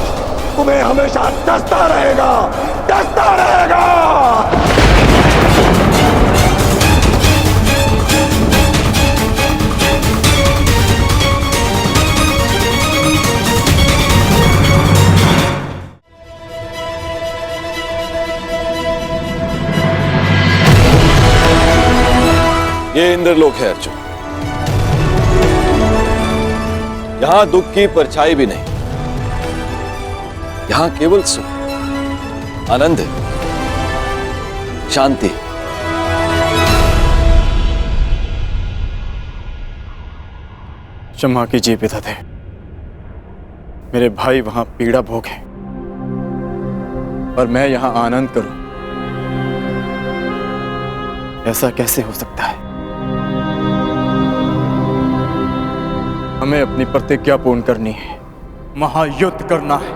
तुम्हें हमेशा डसता रहेगा, डसता रहेगा। ये इंद्रलोक है अर्जुन, यहां दुख की परछाई भी नहीं, यहां केवल सुख, आनंद, शांति। क्षमा कीजिए पितादे, मेरे भाई वहां पीड़ा भोगे और मैं यहां आनंद करूं, ऐसा कैसे हो सकता है? हमें अपनी प्रतिज्ञा पूर्ण करनी है, महायुद्ध करना है।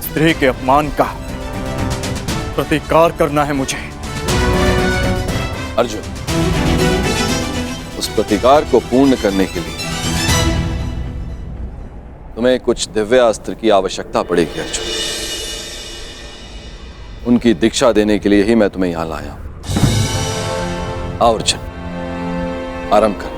स्त्री के अपमान का प्रतिकार करना है मुझे। अर्जुन, उस प्रतिकार को पूर्ण करने के लिए तुम्हें कुछ दिव्य अस्त्र की आवश्यकता पड़ेगी अर्जुन। उनकी दीक्षा देने के लिए ही मैं तुम्हें यहां लाया हूं। आओ अर्जुन, आरंभ कर।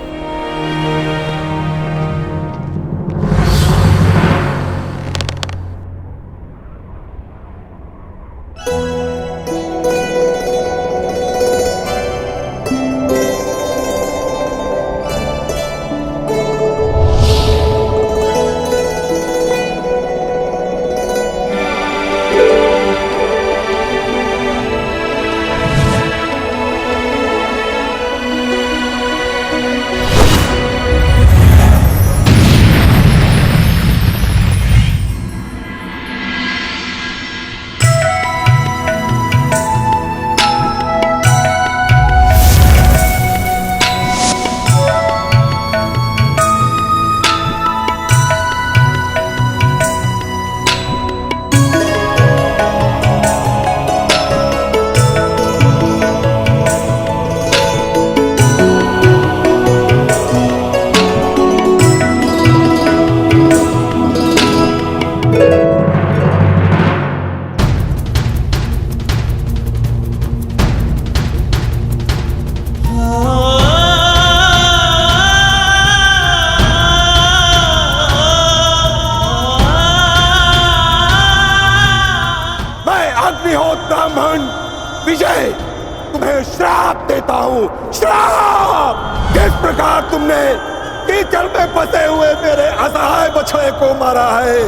विजय, तुम्हें श्राप देता हूं, श्राप। जिस प्रकार तुमने कीचड़ में फंसे हुए मेरे असहाय बछड़े को मारा है,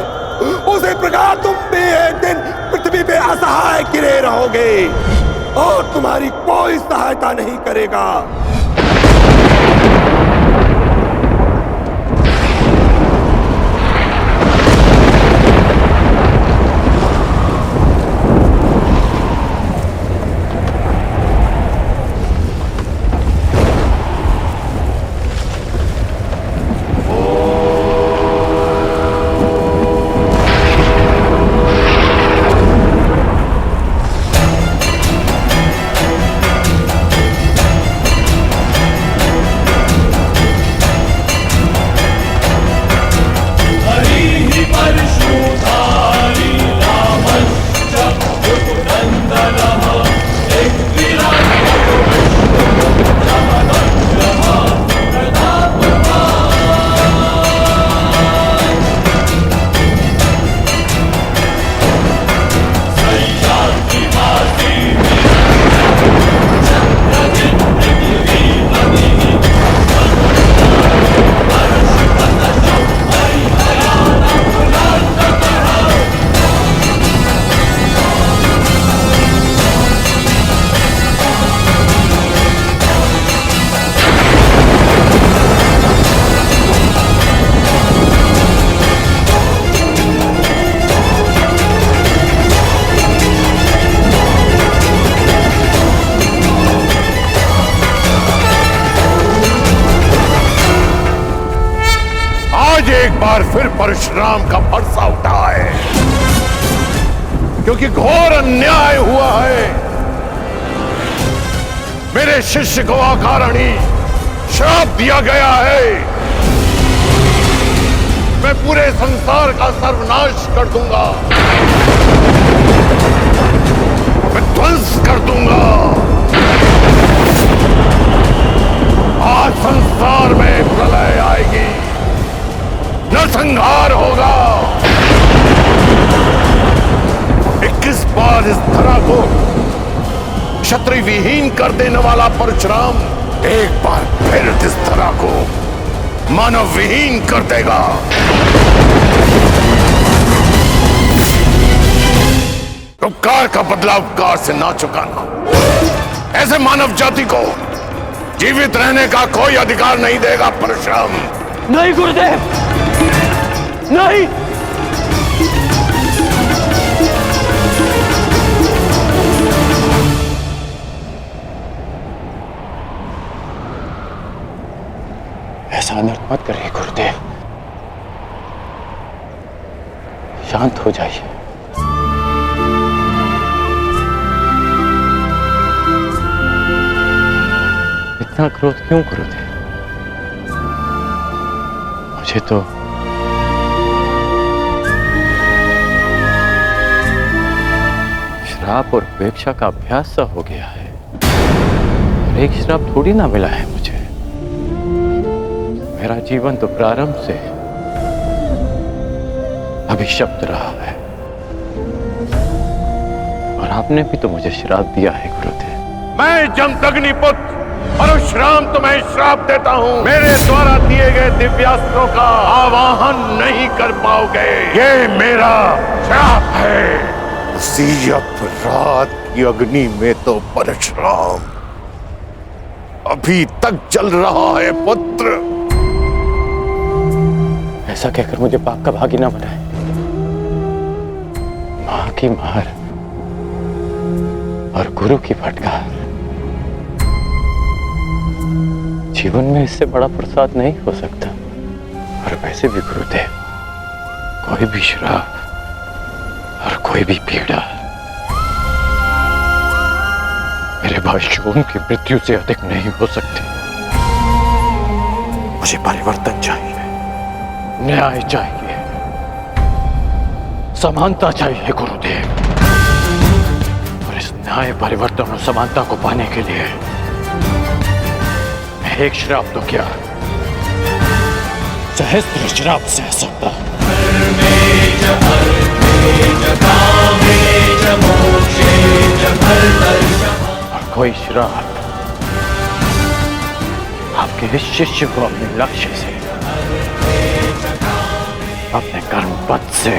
उसी प्रकार तुम भी एक दिन पृथ्वी पे असहाय गिरे रहोगे और तुम्हारी कोई सहायता नहीं करेगा। एक बार फिर परशुराम का फरसा उठा है, क्योंकि घोर अन्याय हुआ है। मेरे शिष्य को अकारणी श्राप दिया गया है। मैं पूरे संसार का सर्वनाश कर दूंगा, मैं ध्वंस कर दूंगा। आज संसार में प्रलय आएगी, नरसंहार होगा। 21 बार इस धरा को क्षत्रिय विहीन कर देने वाला परशुराम एक बार फिर इस धरा को मानव विहीन कर देगा। उपकार का बदला उपकार से ना चुकाना, ऐसे मानव जाति को जीवित रहने का कोई अधिकार नहीं देगा परशुराम। नहीं गुरुदेव, नहीं। ऐसा अनर्थ मत करिए गुरुदेव, शांत हो जाइए। इतना क्रोध क्यों गुरुदेव? मुझे तो श्राप और उपेक्षा का अभ्यास सा हो गया है। और एक श्राप थोड़ी ना मिला है मुझे। मेरा जीवन तो प्रारंभ से अभिशप्त रहा है, और आपने भी तो मुझे श्राप दिया है गुरुदेव। मैं जमदग्नि पुत्र परशुराम तुम्हें श्राप देता हूँ। मेरे द्वारा दिए गए दिव्यास्त्रों का आवाहन नहीं कर पाओगे, ये मेरा श्राप है। उसी अपराध की अग्नि में तो परशुराम अभी तक जल रहा है पुत्र। ऐसा कहकर मुझे पाप का भागी ना बनाए। मां की मार और गुरु की फटकार, जीवन में इससे बड़ा प्रसाद नहीं हो सकता। और वैसे भी गुरुदेव, कोई भी श्राप और कोई भी पीड़ा मेरे भाई शोन की मृत्यु से अधिक नहीं हो सकती। मुझे परिवर्तन चाहिए, न्याय चाहिए, समानता चाहिए गुरुदेव। और इस न्याय, परिवर्तन और समानता को पाने के लिए मैं एक श्राप तो क्या, सहस्त्र श्राप सह सकता। मोक्षे च फलदर्शनम् कोई श्राप आपके इस शिष्य को अपने लक्ष्य से, अपने कर्म पथ से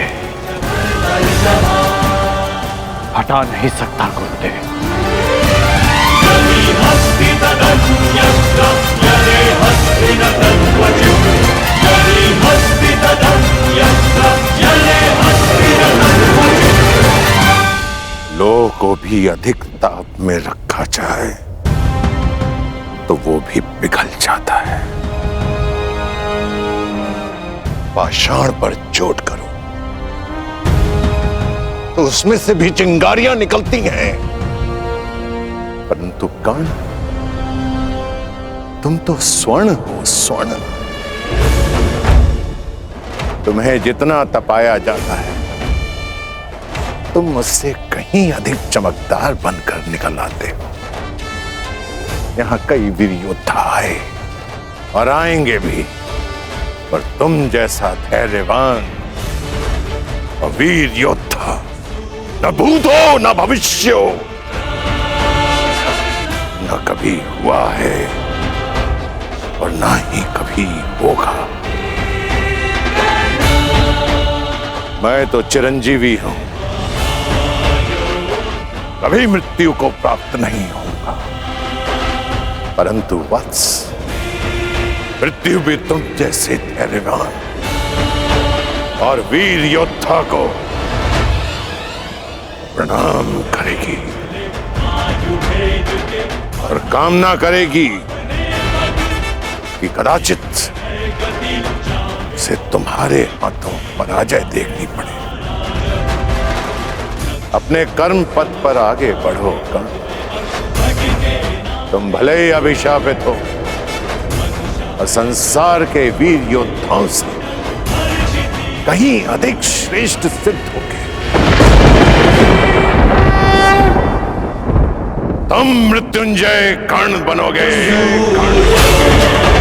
हटा नहीं सकता गुरुदेव। लोह को भी अधिक ताप में रखा जाए तो वो भी पिघल जाता है। पाषाण पर चोट करो तो उसमें से भी चिंगारियां निकलती हैं, परंतु कर्ण, तुम तो स्वर्ण हो, स्वर्ण। तुम्हें जितना तपाया जाता है तुम मुझसे कहीं अधिक चमकदार बनकर निकल आते हो। यहां कई वीर योद्धा आए और आएंगे भी, पर तुम जैसा धैर्यवान और वीर योद्धा न भूत हो न भविष्य हो, न कभी हुआ है और ना ही कभी होगा। मैं तो चिरंजीवी हूं, कभी मृत्यु को प्राप्त नहीं होगा, परंतु वत्स, मृत्यु भी तुम जैसे धैर्यवान और वीर योद्धा को प्रणाम करेगी और कामना करेगी कि कदाचित से तुम्हारे हाथों पराजय देखनी पड़े। अपने कर्म पथ पर आगे बढ़ो कर्ण। तुम भले ही अभिशापित हो और संसार के वीर योद्धाओं से कहीं अधिक श्रेष्ठ सिद्ध होगे। तुम मृत्युंजय कर्ण बनोगे, कर्ण बनोगे।